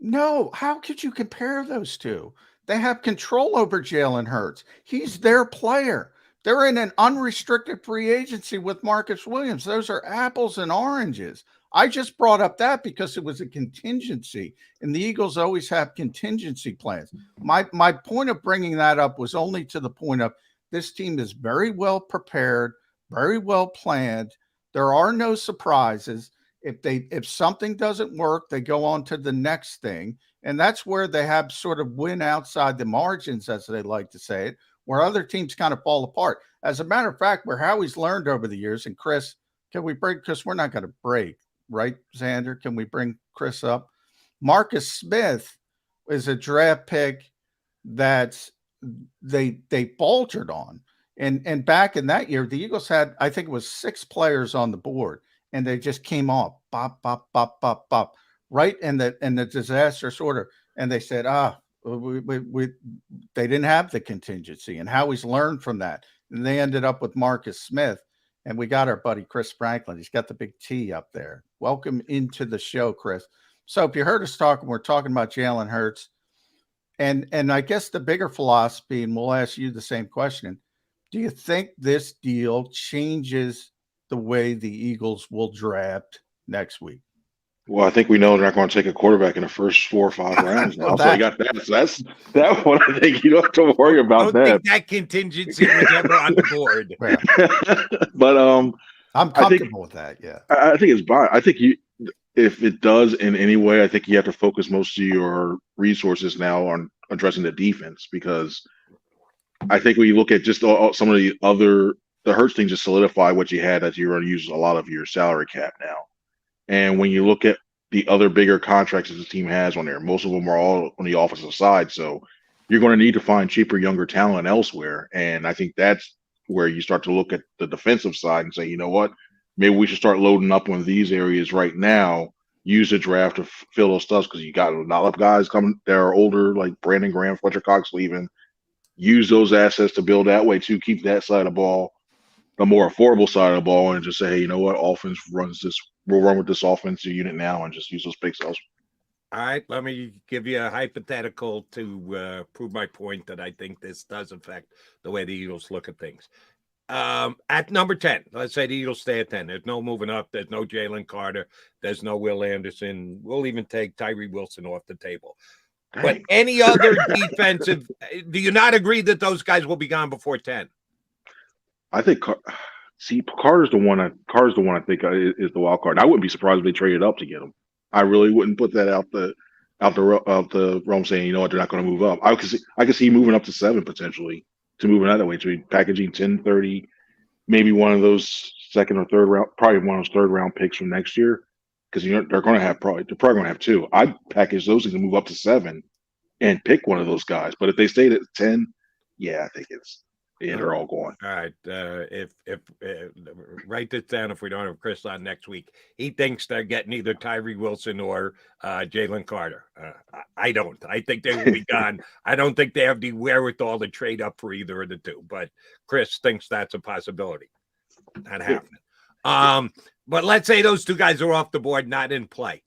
No. How could you compare those two? They have control over Jalen Hurts. He's their player. They're in an unrestricted free agency with Marcus Williams. Those are apples and oranges. I just brought up that because it was a contingency, and the Eagles always have contingency plans. My point of bringing that up was only to the point of this team is very well prepared, very well planned. There are no surprises. If something doesn't work, they go on to the next thing. And that's where they have sort of win outside the margins, as they like to say it, where other teams kind of fall apart. As a matter of fact, where Howie's learned over the years, and Chris, can we break? Because we're not going to break, right, Zander? Can we bring Chris up? Marcus Smith is a draft pick that they faltered on. And back in that year, the Eagles had, I think it was 6 players on the board, and they just came off, bop, bop, bop, bop, bop, right in the disastrous order. And they said, they didn't have the contingency, and Howie's learned from that. And they ended up with Marcus Smith, and we got our buddy Chris Franklin. He's got the big T up there. Welcome into the show, Chris. So if you heard us talking, we're talking about Jalen Hurts, and I guess the bigger philosophy, and we'll ask you the same question. Do you think this deal changes the way the Eagles will draft next week? Well, I think we know they're not going to take a quarterback in the first 4 or 5 rounds now. So I got that. So that's that one. I think you don't have to worry about that. I don't think that contingency was ever on the board. But I'm comfortable with that. Yeah, I think it's fine. I think if it does in any way, I think you have to focus most of your resources now on addressing the defense, because I think when you look at just some of the Hurts thing just solidify what you had, that you're going to use a lot of your salary cap now. And when you look at the other bigger contracts that the team has on there, most of them are all on the offensive side. So you're going to need to find cheaper, younger talent elsewhere. And I think that's where you start to look at the defensive side and say, you know what, maybe we should start loading up on these areas right now, use the draft to fill those stuffs, because you got a lot of guys coming that are older, like Brandon Graham, Fletcher Cox leaving. Use those assets to build that way to keep that side of the ball, the more affordable side of the ball, and just say, hey, you know what, offense runs this. We'll run with this offensive unit now and just use those picks elsewhere. All right, let me give you a hypothetical to prove my point that I think this does affect the way the Eagles look at things. At number 10, let's say the Eagles stay at 10. There's no moving up. There's no Jalen Carter. There's no Will Anderson. We'll even take Tyree Wilson off the table. But any other defensive, do you not agree that those guys will be gone before 10? I think Carter's the one I think is the wild card. And I wouldn't be surprised if they traded up to get him. I really wouldn't put that out the realm saying, you know what, they're not going to move up. I could see moving up to 7 potentially, to moving that way, to be packaging 10, 30, maybe one of those second or third round, probably one of those third round picks from next year. Because they're probably going to have 2. I'd package those things and move up to 7 and pick one of those guys. But if they stayed at 10, yeah, I think they're all going. All right. If write this down if we don't have Chris on next week. He thinks they're getting either Tyree Wilson or Jalen Carter. I don't. I think they will be gone. I don't think they have the wherewithal to trade up for either of the two. But Chris thinks that's a possibility. Not happening. But let's say those 2 guys are off the board, not in play.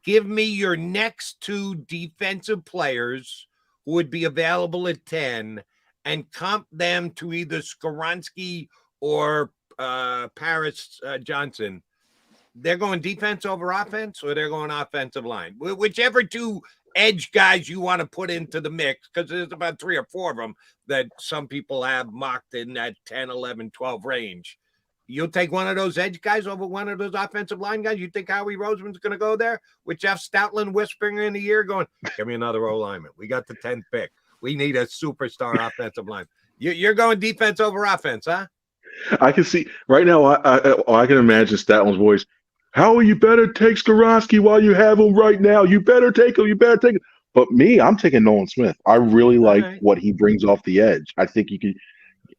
Give me your next 2 defensive players who would be available at 10 and comp them to either Skoronski or Paris Johnson. They're going defense over offense, or they're going offensive line. Whichever 2 edge guys you want to put into the mix, because there's about 3 or 4 of them that some people have mocked in that 10, 11, 12 range. You'll take one of those edge guys over one of those offensive line guys? You think Howie Roseman's going to go there with Jeff Stoutland whispering in the ear going, give me another O-lineman. We got the 10th pick. We need a superstar offensive line. You're going defense over offense, huh? I can see right now. I can imagine Statland's voice. Howie, you better take Skoronski while you have him right now. You better take him. You better take him. But me, I'm taking Nolan Smith. I really like what he brings off the edge. I think you can,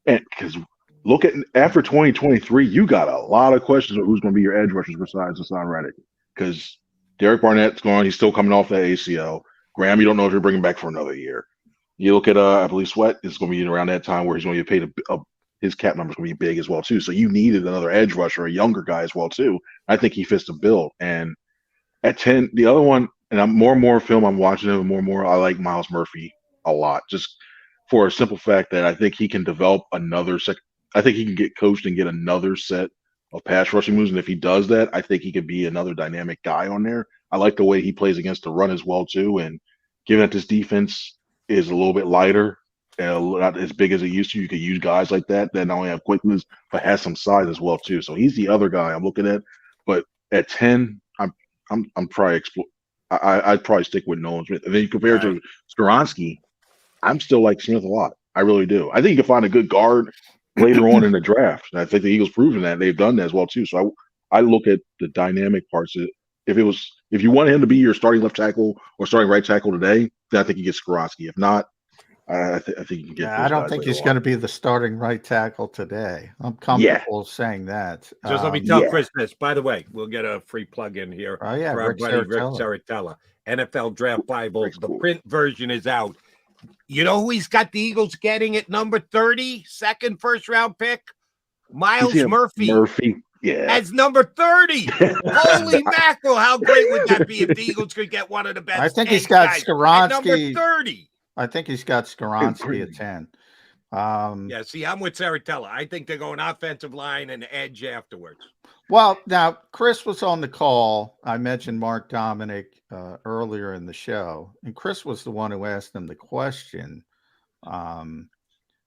because look at after 2023, you got a lot of questions of who's going to be your edge rushers besides Hassan Reddick, because Derek Barnett's gone. He's still coming off that ACL. Graham, you don't know if you're bringing back for another year. You look at, I believe Sweat is going to be around that time where he's going to get paid his cap number is going to be big as well too. So you needed another edge rusher, a younger guy as well too. I think he fits the bill. And at 10, the other one, and I'm more and more film I'm watching him, more and more I like Miles Murphy a lot, just for a simple fact that I think he can develop another I think he can get coached and get another set of pass rushing moves. And if he does that, I think he could be another dynamic guy on there. I like the way he plays against the run as well too. And given that this defense is a little bit lighter and not as big as it used to, you could use guys like that not only have quickness but has some size as well too. So he's the other guy I'm looking at. But at 10, I'm probably I'd probably stick with Nolan Smith. And then you compare it to Skoronski, I'm still like Smith a lot. I really do. I think you can find a good guard later on in the draft. And I think the Eagles proven that they've done that as well too. So I look at the dynamic parts. If you want him to be your starting left tackle or starting right tackle today, then I think you get Skoronski. If not, I think you can get. Yeah, I don't think he's going to be the starting right tackle today. I'm comfortable saying that. Just let me tell Chris this. By the way, we'll get a free plug in here for our buddy Rick Saratella. NFL Draft Bible. The print version is out. You know who he's got the Eagles getting at number 30, second first round pick? Miles Murphy. Yeah. As number 30. Holy mackerel. How great would that be if the Eagles could get one of the best? I think he's got Skoronski. Number 30. I think he's got Skoronski at 10. Yeah, see, I'm with Saratella. I think they're going offensive line and edge afterwards. Well, now, Chris was on the call. I mentioned Mark Dominic earlier in the show, and Chris was the one who asked him the question.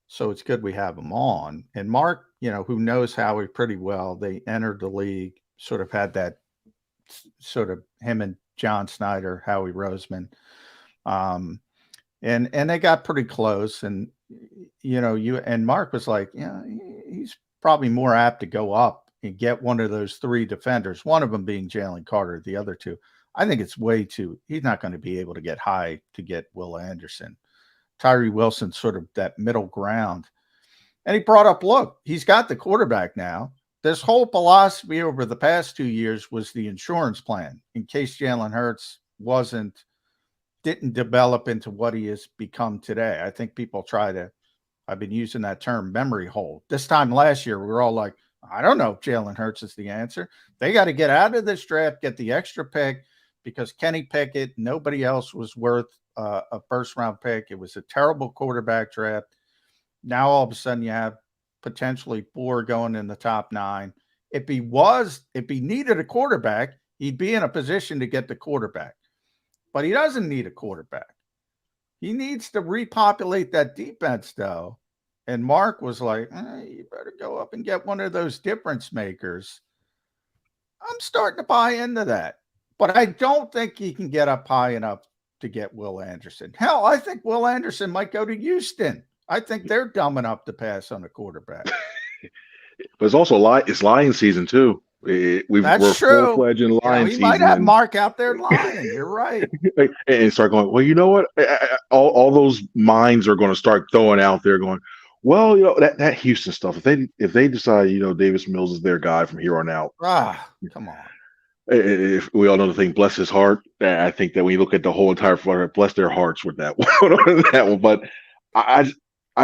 So it's good we have him on. And Mark, who knows Howie pretty well, they entered the league, sort of had that sort of him and John Snyder, Howie Roseman. And they got pretty close. And, and Mark was like, he's probably more apt to go up and get one of those three defenders, one of them being Jalen Carter, the other two. I think it's he's not going to be able to get high to get Will Anderson. Tyree Wilson, sort of that middle ground. And he brought up, look, he's got the quarterback now. This whole philosophy over the past 2 years was the insurance plan in case Jalen Hurts didn't develop into what he has become today. I think people I've been using that term memory hole. This time last year, we were all like, I don't know if Jalen Hurts is the answer. They got to get out of this draft, get the extra pick, because Kenny Pickett, nobody else was worth a first-round pick. It was a terrible quarterback draft. Now all of a sudden you have potentially 4 going in the top 9. If he needed a quarterback, he'd be in a position to get the quarterback. But he doesn't need a quarterback. He needs to repopulate that defense, though. And Mark was like, you better go up and get one of those difference makers. I'm starting to buy into that. But I don't think he can get up high enough to get Will Anderson. Hell, I think Will Anderson might go to Houston. I think they're dumb enough to pass on a quarterback. But it's also it's lion season, too. We're full-fledged in lion season. We might have Mark out there lying. You're right. And start going, well, you know what? All those minds are going to start throwing out there going, well, that Houston stuff. If they decide, Davis Mills is their guy from here on out. Come on. If we all know the thing, bless his heart. I think that when you look at the whole entire floor, bless their hearts with that one. But I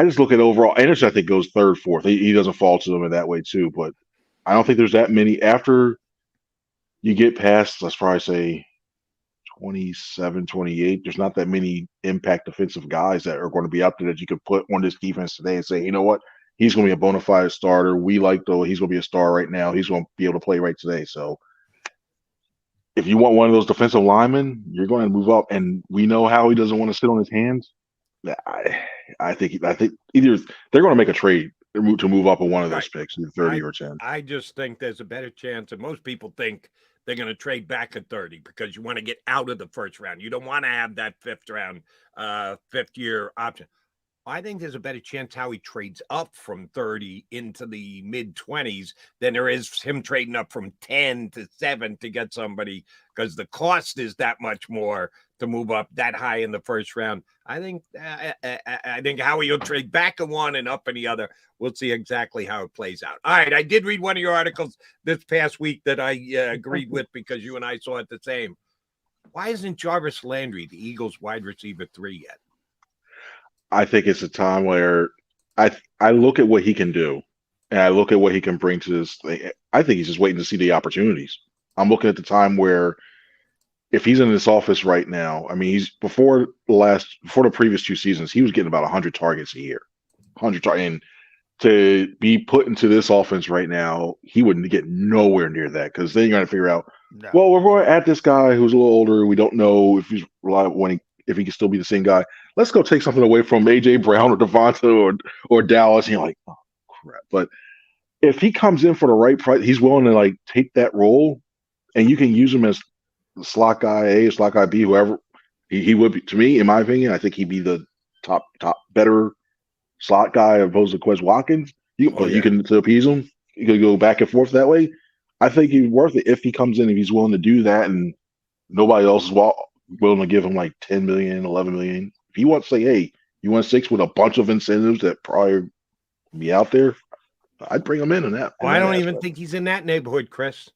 just look at overall. Anderson, I think, goes third, fourth. He doesn't fall to them in that way too. But I don't think there's that many after you get past, let's probably say 27, 28. There's not that many impact defensive guys that are going to be up there that you could put on this defense today and say, you know what, he's going to be a bona fide starter. He's going to be a star right now. He's going to be able to play right today. So if you want one of those defensive linemen, you're going to move up. And we know how he doesn't want to sit on his hands. I think either they're going to make a trade to move up on one of those picks, either 30 or 10. I just think there's a better chance, and most people think they're going to trade back at 30 because you want to get out of the first round. You don't want to have that fifth year option. I think there's a better chance how he trades up from 30 into the mid-20s than there is him trading up from 10 to 7 to get somebody, because the cost is that much more to move up that high in the first round. I think Howie will trade back in one and up in the other. We'll see exactly how it plays out. All right, I did read one of your articles this past week that I agreed with because you and I saw it the same. Why isn't Jarvis Landry the Eagles wide receiver 3 yet? I think it's a time where I look at what he can do, and I look at what he can bring to this thing. I think he's just waiting to see the opportunities. I'm looking at the time where if he's in this office right now, I mean, he's before the previous 2 seasons, he was getting about 100 targets a year, 100 targets. And to be put into this offense right now, he wouldn't get nowhere near that because then you're going to figure out, well, we're going at this guy who's a little older. We don't know if he's reliable, if he can still be the same guy. Let's go take something away from A.J. Brown or Devonta or Dallas. And you're like, oh, crap. But if he comes in for the right price, he's willing to like take that role, and you can use him as slot guy A, slot guy B, whoever he would be. To me, in my opinion, I think he'd be the top better slot guy opposed to Quez Watkins. You can to appease him. You can go back and forth that way. I think he's worth it if he comes in, if he's willing to do that, and nobody else is willing to give him like 10 million, 11 million. If he wants to say, hey, you want 6 with a bunch of incentives that probably be out there, I'd bring him in that. I don't even think he's in that neighborhood, Chris.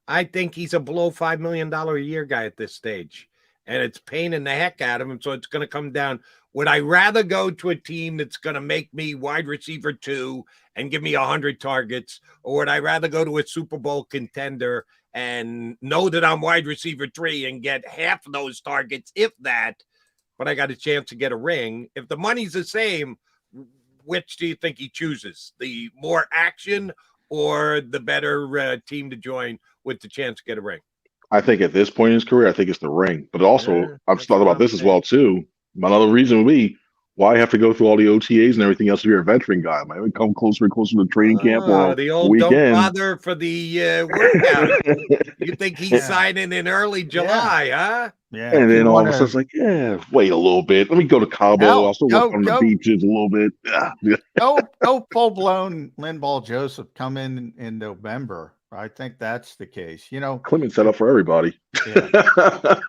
I think he's a below $5 million a year guy at this stage, and it's paining the heck out of him. So it's going to come down. Would I rather go to a team that's going to make me wide receiver 2 and give me 100 targets, or would I rather go to a Super Bowl contender and know that I'm wide receiver 3 and get half of those targets, if that, but I got a chance to get a ring? If the money's the same, which do you think he chooses? The more action or the better team to join with the chance to get a ring? I think at this point in his career, I think it's the ring. But also, I've thought about this as well, too. Another reason would be, why have to go through all the OTAs and everything else to be a veteran guy? Might even come closer and closer to training camp or the old weekend. Don't bother for the workout. You think he's signing in early July, huh? Yeah. And then all of a sudden it's like, wait a little bit. Let me go to Cabo. I'll still work on the beaches a little bit. Go full-blown Lynn Ball Joseph come in November. I think that's the case. Clement set up for everybody. Yeah.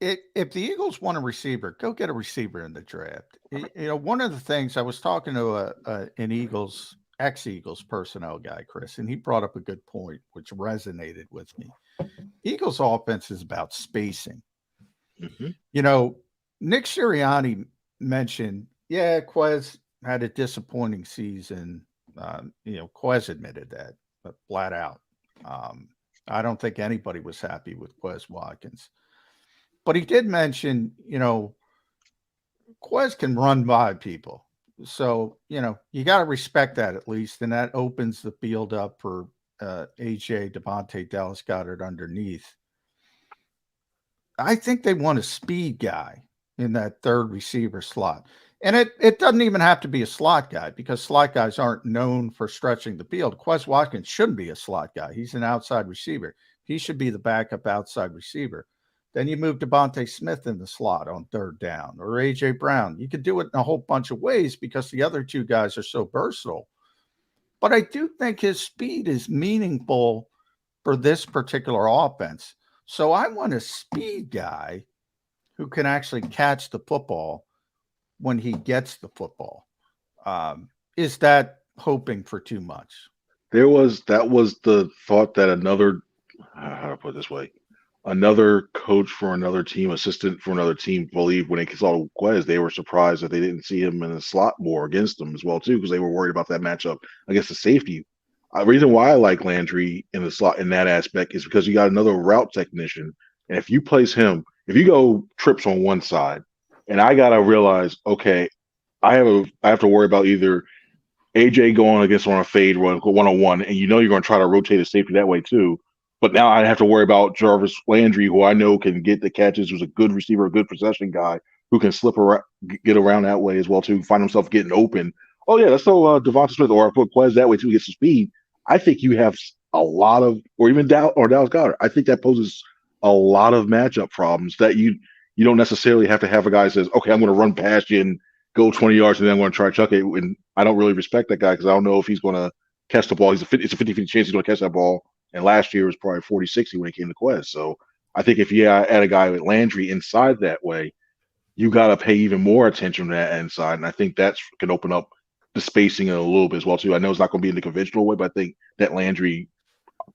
If the Eagles want a receiver, go get a receiver in the draft. One of the things I was talking to an Eagles, ex-Eagles personnel guy, Chris, and he brought up a good point, which resonated with me. Eagles offense is about spacing. Mm-hmm. Nick Sirianni mentioned, Quez had a disappointing season. Quez admitted that, but flat out. I don't think anybody was happy with Quez Watkins. But he did mention, Quez can run by people. So, you got to respect that at least. And that opens the field up for AJ, Devontae, Dallas Goedert underneath. I think they want a speed guy in that third receiver slot. And it doesn't even have to be a slot guy, because slot guys aren't known for stretching the field. Quez Watkins shouldn't be a slot guy. He's an outside receiver. He should be the backup outside receiver. Then you move Devontae Smith in the slot on third down, or A.J. Brown. You could do it in a whole bunch of ways because the other two guys are so versatile. But I do think his speed is meaningful for this particular offense. So I want a speed guy who can actually catch the football when he gets the football. Is that hoping for too much? That was the thought that how to put it this way, another coach for another team, assistant for another team, believed when they saw Quez, they were surprised that they didn't see him in the slot more against them as well, too, because they were worried about that matchup against the safety. The reason why I like Landry in the slot in that aspect is because you got another route technician. And if you place him, if you go trips on one side, and I got to realize, okay, I have to worry about either AJ going against on a fade run, one-on-one, and you're going to try to rotate a safety that way, too. But now I have to worry about Jarvis Landry, who I know can get the catches, who's a good receiver, a good possession guy, who can slip around, get around that way as well, too, find himself getting open. Oh, yeah, let's throw Devonta Smith or put Quez that way, too, to get some speed. I think you have a lot of, or even Dallas Goedert. I think that poses a lot of matchup problems that you don't necessarily have to have a guy that says, okay, I'm going to run past you and go 20 yards, and then I'm going to try to chuck it. And I don't really respect that guy because I don't know if he's going to catch the ball. It's a 50-50 chance he's going to catch that ball. And last year was probably 40-60 when it came to Quez. So I think if you add a guy with Landry inside that way, you got to pay even more attention to that inside. And I think that can open up the spacing a little bit as well, too. I know it's not going to be in the conventional way, but I think that Landry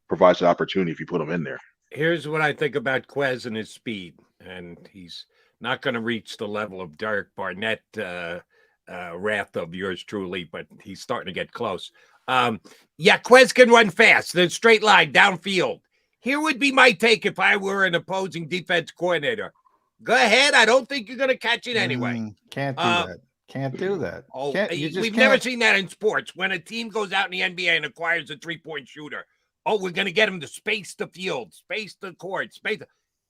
provides the opportunity if you put him in there. Here's what I think about Quez and his speed. And he's not going to reach the level of Derek Barnett wrath of yours truly, but he's starting to get close. Quez can run fast, then straight line downfield. Here would be my take if I were an opposing defense coordinator. Go ahead. I don't think you're going to catch it anyway. Can't do that. Can't do that. Oh, we've never seen that in sports. When a team goes out in the NBA and acquires a three-point shooter, we're going to get him to space the field, space the court,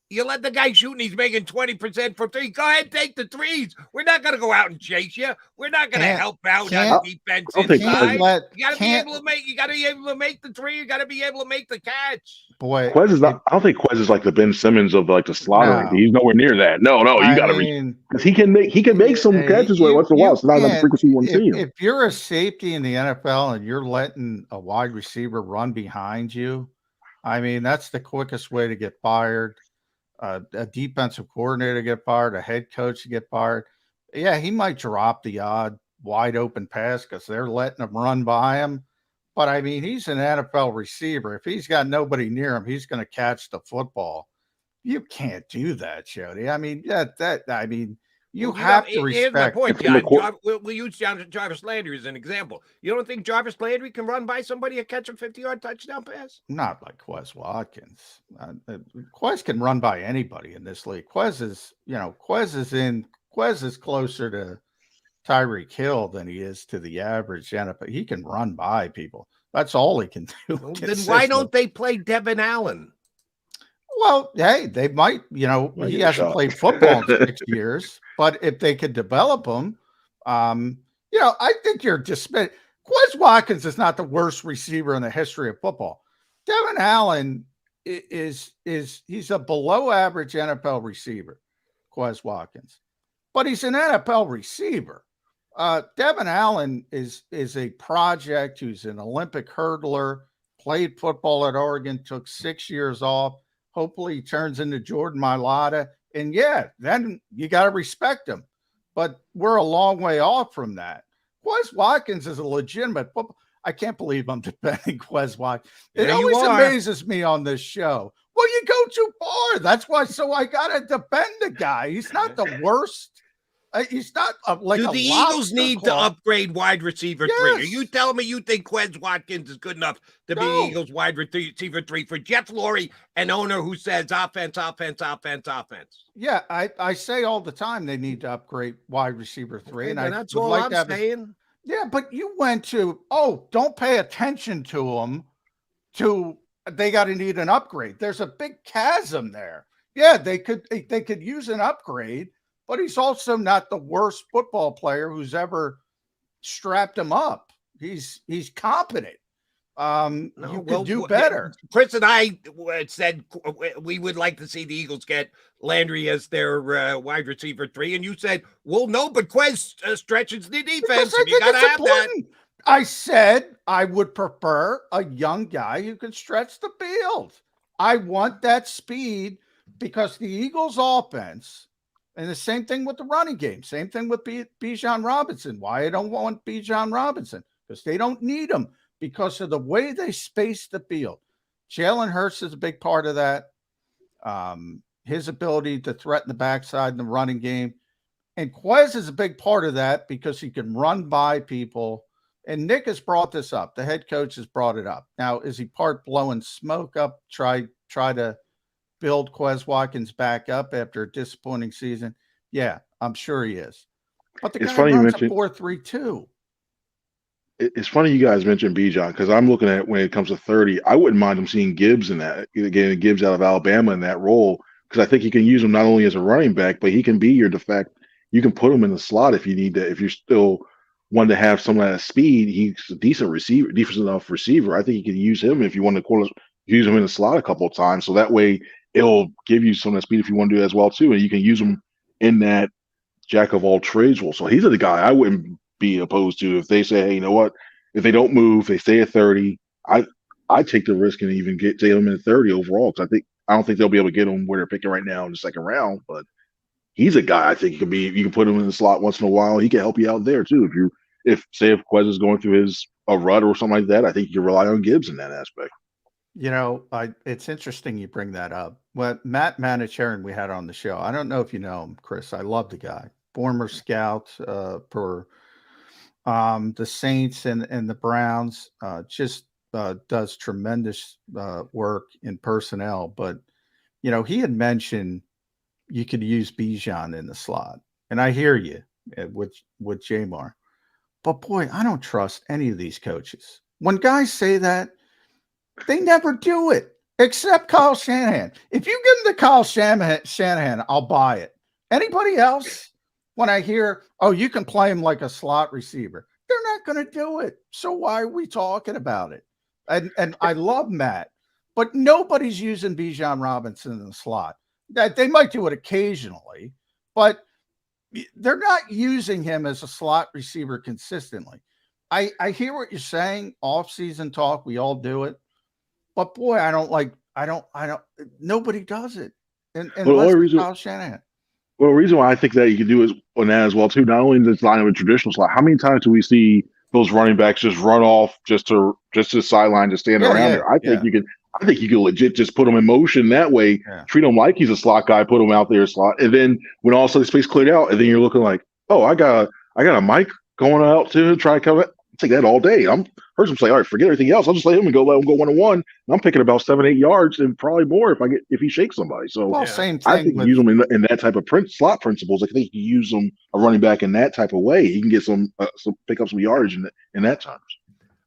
You let the guy shoot and he's making 20% from three. Go ahead, take the threes. We're not going to go out and chase you. We're not going to help out on defense inside. You got to be able to make. You got to be able to make the three. You got to be able to make the catch. Boy, Quez is not. I don't think Quez is like the Ben Simmons of like the slaughter. No. He's nowhere near that. No, you got to because he can make some catches once in a while. It's not the frequency you want to see him. If you're a safety in the NFL and you're letting a wide receiver run behind you, I mean that's the quickest way to get fired. A defensive coordinator get fired, a head coach to get fired. Yeah, he might drop the odd wide open pass because they're letting him run by him. But I mean, he's an NFL receiver. If he's got nobody near him, he's going to catch the football. You can't do that, Jody. I mean, you have to respect. Here's my point, John. We'll use Jarvis Landry as an example. You don't think Jarvis Landry can run by somebody and catch a 50-yard touchdown pass? Not like Quez Watkins. Quez can run by anybody in this league. Quez is closer to Tyreek Hill than he is to the average NFL. He can run by people. That's all he can do. Well, then why don't they play Devin Allen? Well, hey, they might, he hasn't played football in 6 years, but if they could develop him, I think you're dismissing. Quez Watkins is not the worst receiver in the history of football. Devin Allen he's a below average NFL receiver, Quez Watkins, but he's an NFL receiver. Devin Allen is a project who's an Olympic hurdler, played football at Oregon, took 6 years off. Hopefully he turns into Jordan Mailata. And then you got to respect him. But we're a long way off from that. Quez Watkins is a legitimate football. I can't believe I'm defending Quez Watkins. It always amazes me on this show. Well, you go too far. That's why. So I got to defend the guy. He's not the worst. He's not like Do the Eagles need to upgrade wide receiver 3? Are you telling me you think Quez Watkins is good enough to be the Eagles wide receiver 3 for Jeff Lurie, an owner who says offense? Yeah, I say all the time they need to upgrade wide receiver 3. And that's all I'm saying. Yeah, but you went to, don't pay attention to them they got to need an upgrade. There's a big chasm there. Yeah, they could use an upgrade. But he's also not the worst football player who's ever strapped him up. He's competent. You could do better. Chris and I said we would like to see the Eagles get Landry as their wide receiver 3. And you said, well, no, but Quez stretches the defense. And you got to have that. I said I would prefer a young guy who can stretch the field. I want that speed because the Eagles offense, and the same thing with the running game. Same thing with Bijan Robinson. Why I don't want Bijan Robinson? Because they don't need him because of the way they space the field. Jalen Hurts is a big part of that. His ability to threaten the backside in the running game. And Quez is a big part of that because he can run by people. And Nick has brought this up. The head coach has brought it up. Now, is he part blowing smoke up, try to build Quez Watkins back up after a disappointing season? Yeah, I'm sure he is. But the guy runs a 4.32. It's funny you guys mentioned Bijan because I'm looking at when it comes to 30, I wouldn't mind him seeing Gibbs in that, getting Gibbs out of Alabama in that role because I think you can use him not only as a running back, but he can be your defect. You can put him in the slot if you need to. If you're still wanting to have some of that speed, he's a decent enough receiver. I think you can use him if you want to use him in the slot a couple of times, so that way it'll give you some of that speed if you want to do that as well too, and you can use him in that jack of all trades role. So he's the guy I wouldn't be opposed to if they say, hey, you know what? If they don't move, they stay at 30. I take the risk and even take him in 30 overall because I don't think they'll be able to get him where they're picking right now in the second round. But he's a guy I think you can put him in the slot once in a while. He can help you out there too. If Quez is going through a rut or something like that, I think you rely on Gibbs in that aspect. It's interesting you bring that up. Well, Matt Manicharan we had on the show. I don't know if you know him, Chris. I love the guy. Former scout for the Saints and the Browns. Does tremendous work in personnel. But, he had mentioned you could use Bijan in the slot. And I hear you. with Jamar. But boy, I don't trust any of these coaches. When guys say that, they never do it, except Kyle Shanahan. If you give them to Kyle Shanahan, I'll buy it. Anybody else, when I hear, oh, you can play him like a slot receiver, they're not going to do it. So why are we talking about it? And I love Matt, but nobody's using Bijan Robinson in the slot. That they might do it occasionally, but they're not using him as a slot receiver consistently. I hear what you're saying, off-season talk, we all do it. But boy, nobody does it. And Kyle Shanahan. Well, the reason why I think that you can do is on that as well too. Not only this line of a traditional slot. How many times do we see those running backs just run off just to the sideline to stand around there? I think you can. I think you can legit just put him in motion that way. Treat him like he's a slot guy. Put him out there slot, and then when all of a sudden space cleared out, and then you're looking like, oh, I got a Mike going out to try to come. Take that all day. I'm heard him say, all right, forget everything else. I'll just let him go 1-on-1. And I'm picking about 7-8 yards and probably more if he shakes somebody. So same thing. I think you use him in that type of slot principles. I think you use him a running back in that type of way. He can get some pick up some yardage in that time.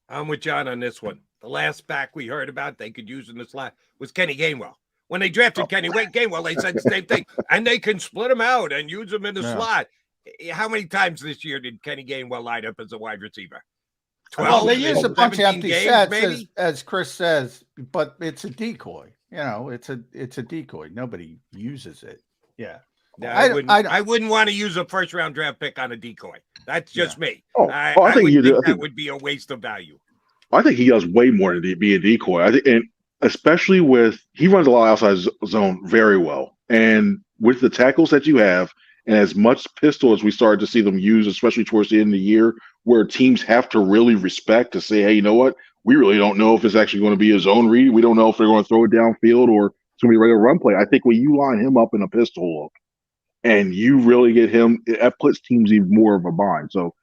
I'm with John on this one. The last back we heard about they could use in the slot was Kenny Gainwell. When they drafted Kenny Gainwell, they said the same thing. And they can split him out and use him in the slot. How many times this year did Kenny Gainwell line up as a wide receiver? 12, well, they use a bunch of empty games, sets, as Chris says, but it's a decoy. It's a decoy. Nobody uses it. Yeah. No, I wouldn't want to use a first-round draft pick on a decoy. That's just me. I think that would be a waste of value. I think he does way more than be a decoy. I think, and especially he runs a lot of outside zone very well. And with the tackles that you have, and as much pistol as we started to see them use, especially towards the end of the year, where teams have to really respect to say, hey, you know what? We really don't know if it's actually going to be a zone read. We don't know if they're going to throw it downfield or it's going to be a regular run play. I think when you line him up in a pistol look and you really get him, that puts teams even more of a bind. So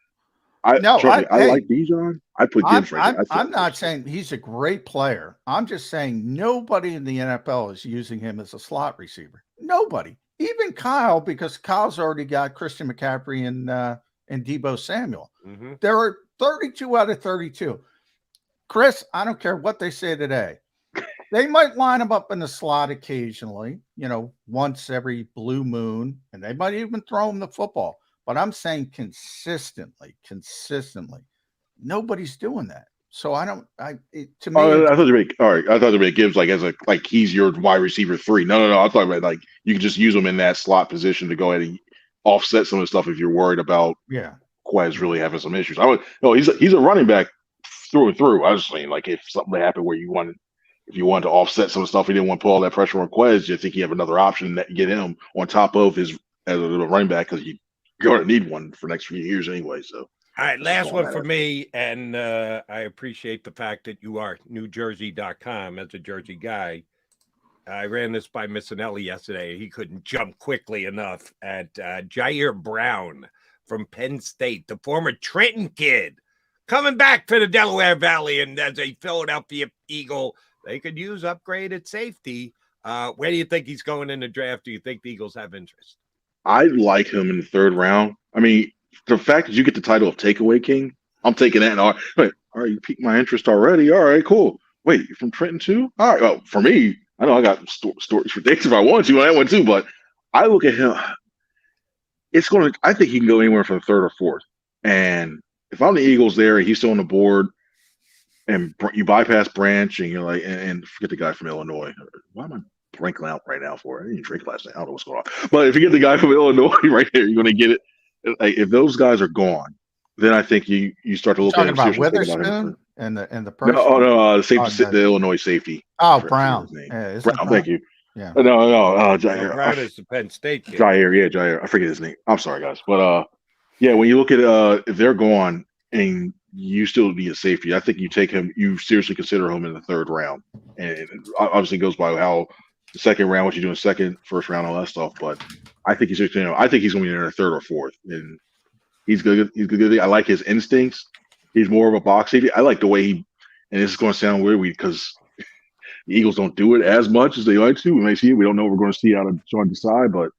I like Bijan. I put Gibbs right there. I'm not saying he's a great player. I'm just saying nobody in the NFL is using him as a slot receiver. Nobody. Even Kyle, because Kyle's already got Christian McCaffrey and Deebo Samuel. Mm-hmm. There are 32 out of 32. Chris, I don't care what they say today. They might line him up in the slot occasionally, once every blue moon, and they might even throw him the football. But I'm saying consistently, nobody's doing that. So I thought they made Gibbs like he's your wide receiver 3. No. I thought about you can just use him in that slot position to go ahead and offset some of the stuff if you're worried about Quez really having some issues. He's a running back through and through. I was saying if something happened where you wanted to offset some of the stuff, he didn't want to put all that pressure on Quez. You think you have another option that get him on top of his as a running back because you're going to need one for the next few years anyway. So. All right, last one for me, and I appreciate the fact that you are NewJersey.com as a Jersey guy. I ran this by Missinelli yesterday. He couldn't jump quickly enough at Jair Brown from Penn State, the former Trenton kid, coming back to the Delaware Valley, and as a Philadelphia Eagle, they could use upgrade at safety. Where do you think he's going in the draft? Do you think the Eagles have interest? I like him in the 3rd round. I mean, the fact that you get the title of Takeaway King, I'm taking that. All right, you piqued my interest already. All right, cool. Wait, you're from Trenton too? All right. Well, for me, I know I got stories for days if I want to on that one too, but I look at him. I think he can go anywhere from 3rd or 4th. And if I'm the Eagles there and he's still on the board, and you bypass Branch and you're like, and forget the guy from Illinois. Why am I blanking out right now for it? I didn't drink last night. I don't know what's going on. But if you get the guy from Illinois right there, you're going to get it. If those guys are gone, then I think you start to look at him. Talking about Witherspoon and the person. No, the Illinois safety. Oh, Brown. Yeah, Brown. Thank you. Yeah. No, Jair. Brown is the Penn State kid. Jair. I forget his name. I'm sorry, guys, but when you look at if they're gone and you still need a safety, I think you take him. You seriously consider him in the 3rd round, and it obviously goes by how the 2nd round, what you do in second, 1st round, all that stuff, but. I think he's going to be in the 3rd or 4th, and he's good. He's good. I like his instincts. He's more of a box safety. I like the way and this is going to sound weird because the Eagles don't do it as much as they like to. We may see it. We don't know what we're going to see out of Sean Desai, but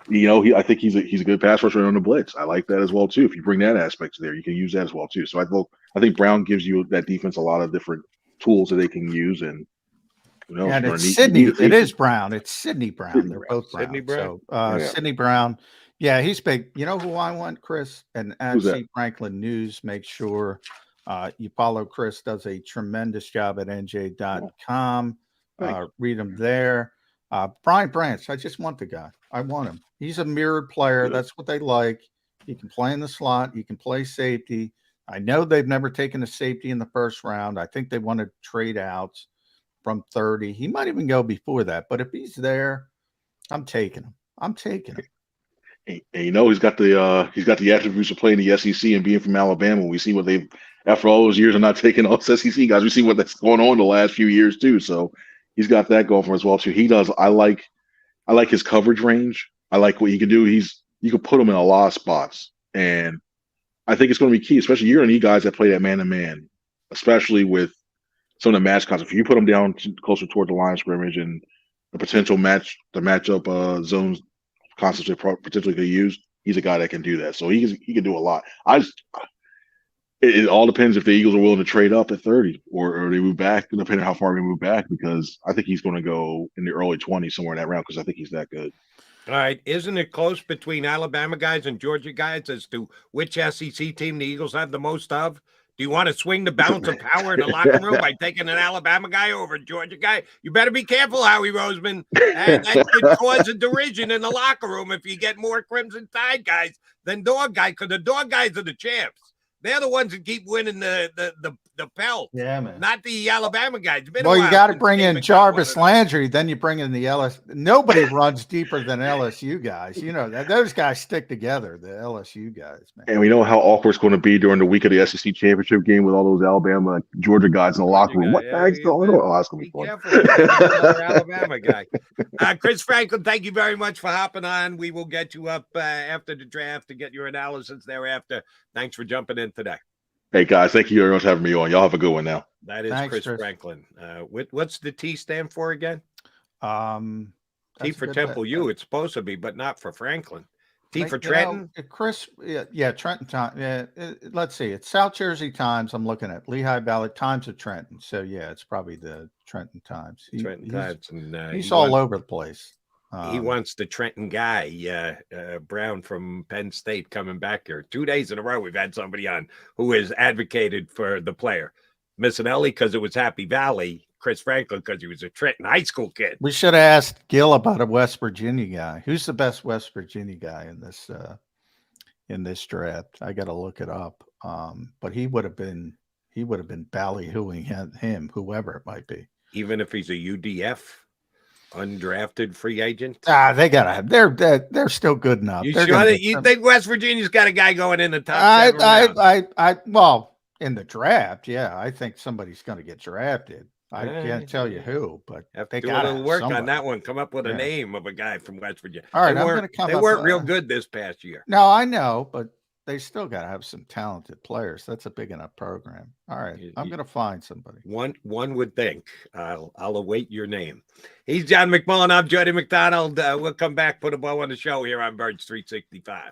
I think he's a good pass rusher on the blitz. I like that as well too. If you bring that aspect to there, you can use that as well too. So I think Brown gives you that defense a lot of different tools that they can use. And and it's Sydney. It is Brown. It's Sidney Brown. They're both Brown. Sidney Brown. So Sidney Brown. Yeah, he's big. You know who I want, Chris? And at St. Franklin News, make sure you follow Chris. Does a tremendous job at nj.com. Read him there. Brian Branch. I just want the guy. I want him. He's a mirrored player. That's what they like. He can play in the slot. He can play safety. I know they've never taken a safety in the first round. I think they want to trade out from 30. He might even go before that. But if he's there, I'm taking him. And he's got the attributes of playing the SEC and being from Alabama. We see what they've after all those years of not taking all SEC guys. We see what that's going on the last few years too. So he's got that going for him as well too. He does. I like his coverage range. I like what he can do. You can put him in a lot of spots, and I think it's going to be key. Especially you're going to need guys that play that man to man, especially with some of the match concepts. If you put him down closer toward the line of scrimmage and the potential matchup zones concepts they potentially could use, he's a guy that can do that. So he can do a lot. It all depends if the Eagles are willing to trade up at 30 or they move back, depending on how far we move back, because I think he's going to go in the early 20s somewhere in that round because I think he's that good. All right. Isn't it close between Alabama guys and Georgia guys as to which SEC team the Eagles have the most of? Do you want to swing the balance of power in the locker room by taking an Alabama guy over a Georgia guy? You better be careful, Howie Roseman. That could cause a derision in the locker room if you get more Crimson Tide guys than Dog guys, because the Dog guys are the champs. They're the ones that keep winning the pelt. Yeah, man. Not the Alabama guys. Well, you got to bring in Jarvis Landry, then you bring in the LSU. Nobody runs deeper than LSU guys. You know that those guys stick together. The LSU guys, man. And we know how awkward it's going to be during the week of the SEC championship game with all those Alabama, Georgia guys in the locker room. What the heck's going on? Oh, that's going to be fun. Alabama guy. Chris Franklin, thank you very much for hopping on. We will get you up after the draft to get your analysis thereafter. Thanks for jumping in today. Hey, guys, thank you very much for having me on. Y'all have a good one now. That is Chris Franklin. What's the T stand for again? T for Temple U, it's supposed to be, but not for Franklin. T for Trenton? Chris, yeah, Trenton time. Yeah, let's see. It's South Jersey Times. I'm looking at Lehigh Valley Times of Trenton. So, yeah, it's probably the Trenton Times. He's all over the place. He wants the Trenton guy, Brown from Penn State, coming back here. 2 days in a row, we've had somebody on who has advocated for the player. Missinelli because it was Happy Valley. Chris Franklin because he was a Trenton high school kid. We should have asked Gill about a West Virginia guy. Who's the best West Virginia guy in this draft? I got to look it up. But he would have been ballyhooing him, whoever it might be. Even if he's a UDF. Undrafted free agent. They gotta have. They're still good enough. You sure that you think West Virginia's got a guy going in the top? Well, in the draft, yeah, I think somebody's going to get drafted. I can't tell you who, but they got to work on that one. Come up with a name of a guy from West Virginia. All right, they weren't real good this past year. No, I know, but they still got to have some talented players. That's a big enough program. All right, I'm going to find somebody. One would think. I'll await your name. He's John McMullen. I'm Jody McDonald. We'll come back, put a bow on the show here on Birds 365.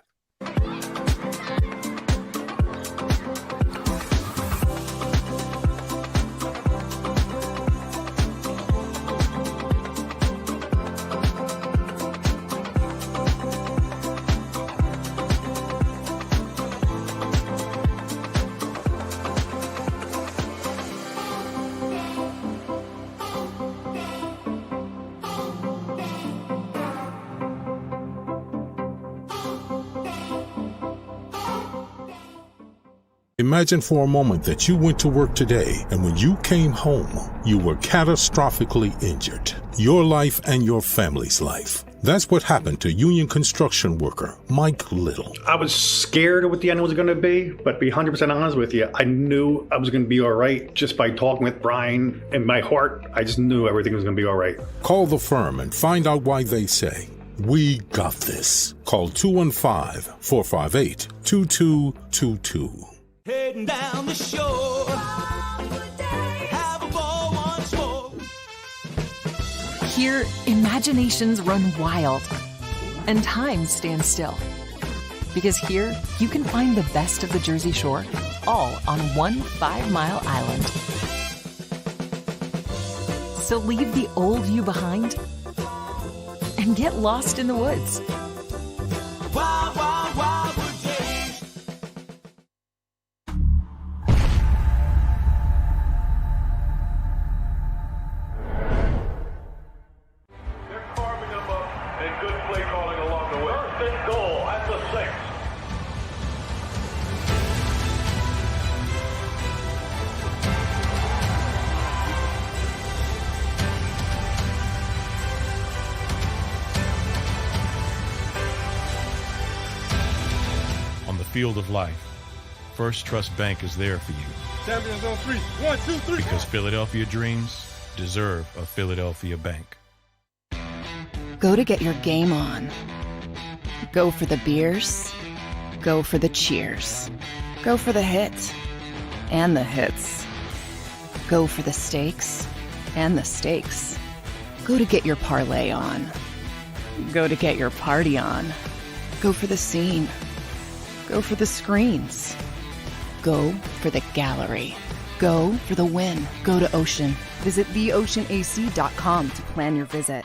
Imagine for a moment that you went to work today and when you came home, you were catastrophically injured. Your life and your family's life. That's what happened to union construction worker Mike Little. I was scared of what the end was going to be, but to be 100% honest with you, I knew I was going to be all right just by talking with Brian. In my heart, I just knew everything was going to be all right. Call the firm and find out why they say, "We got this." Call 215-458-2222. Heading down the shore. Have a ball once more. Here, imaginations run wild and time stands still. Because here, you can find the best of the Jersey Shore, all on one 5-mile island. So leave the old you behind and get lost in the woods. Wild, wild, wildwood days. They're carving them up, and good play calling along the way. First and goal at the 6. On the field of life, First Trust Bank is there for you. Champions on 3. 1, 2, 3. Because Philadelphia dreams deserve a Philadelphia bank. Go to get your game on. Go for the beers. Go for the cheers. Go for the hit and the hits. Go for the stakes and the stakes. Go to get your parlay on. Go to get your party on. Go for the scene. Go for the screens. Go for the gallery. Go for the win. Go to Ocean. Visit theoceanac.com to plan your visit.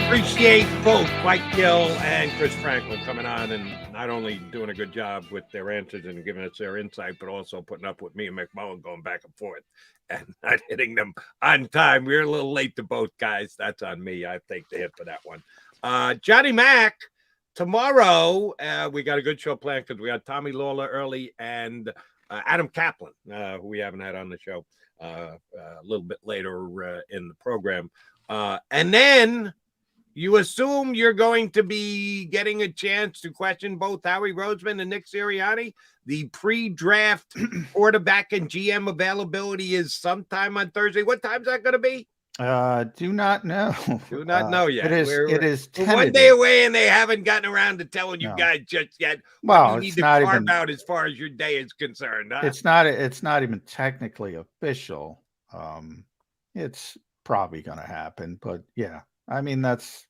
Appreciate both Mike Gill and Chris Franklin coming on and not only doing a good job with their answers and giving us their insight, but also putting up with me and McMullen going back and forth and not hitting them on time. We were a little late to both guys. That's on me. I take the hit for that one. Johnny Mac, tomorrow, we got a good show planned because we got Tommy Lawler early and Adam Kaplan, who we haven't had on the show a little bit later in the program. And then you assume you're going to be getting a chance to question both Howie Roseman and Nick Sirianni. The pre-draft quarterback and GM availability is sometime on Thursday. What time is that going to be? Do not know. Do not know yet. It is we're one day away, and they haven't gotten around to telling you guys just yet. Well, you need it's to not carve even out as far as your day is concerned. Huh? It's not even technically official. It's probably going to happen, but yeah. I mean, that's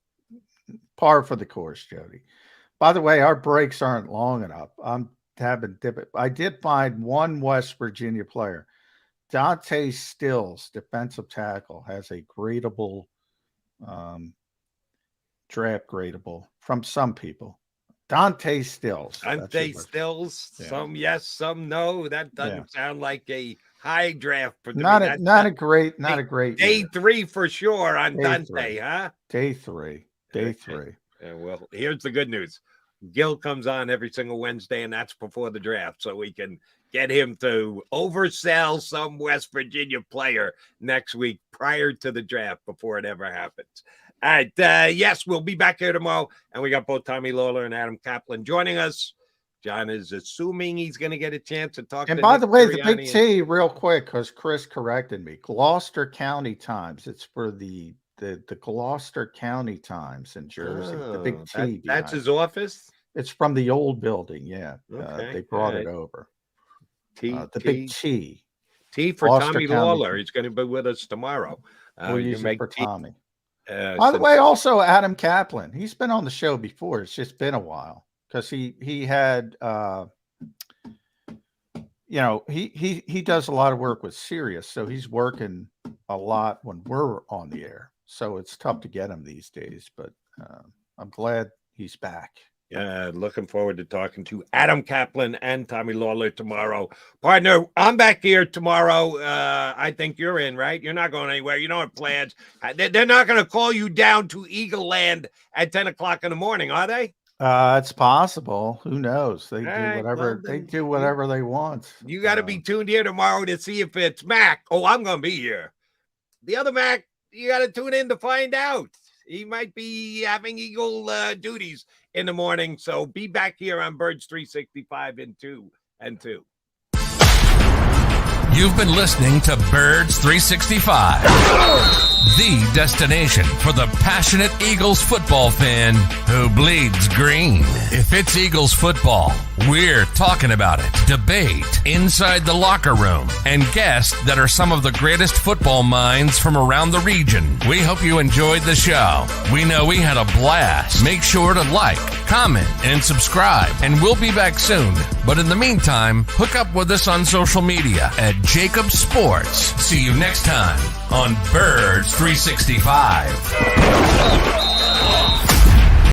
par for the course, Jody. By the way, our breaks aren't long enough. I did find one West Virginia player. Dante Stills, defensive tackle, has a gradable, draft gradable from some people. Dante Stills. Dante Stills. Yeah. Some yes, some no. That doesn't sound like a high draft for not a great day year. 3 for sure on Day Dante, 3. huh? Day 3. Day 3. Yeah, well, here's the good news. Gil comes on every single Wednesday, and that's before the draft, so we can get him to oversell some West Virginia player next week prior to the draft before it ever happens. All right. Yes, we'll be back here tomorrow, and we got both Tommy Lawler and Adam Kaplan joining us. John is assuming he's going to get a chance to talk. And by the way, the Big T, real quick, because Chris corrected me, Gloucester County Times. It's for the Gloucester County Times in Jersey. The Big T. That's his office? It's from the old building, yeah. Okay. They brought it over. The Big T. T for Gloucester Tommy County. Lawler. He's going to be with us tomorrow. We'll use it for Tommy. By the way, also Adam Kaplan. He's been on the show before. It's just been a while because he had he does a lot of work with Sirius, so he's working a lot when we're on the air. So it's tough to get him these days, but I'm glad he's back. Looking forward to talking to Adam Kaplan and Tommy Lawler tomorrow. Partner, I'm back here tomorrow. I think you're in, right? You're not going anywhere. You don't have plans. They're not going to call you down to Eagle Land at 10 o'clock in the morning, are they? It's possible. Who knows? They do whatever they want. You got to be tuned here tomorrow to see if it's Mac. Oh, I'm going to be here. The other Mac, you got to tune in to find out. He might be having Eagle duties in the morning. So be back here on Birds 365 in 2 and 2. You've been listening to Birds 365, the destination for the passionate Eagles football fan who bleeds green. If it's Eagles football, we're talking about it. Debate, inside the locker room, and guests that are some of the greatest football minds from around the region. We hope you enjoyed the show. We know we had a blast. Make sure to like, comment, and subscribe, and we'll be back soon. But in the meantime, hook up with us on social media at JAKIB Sports. See you next time on Birds 365.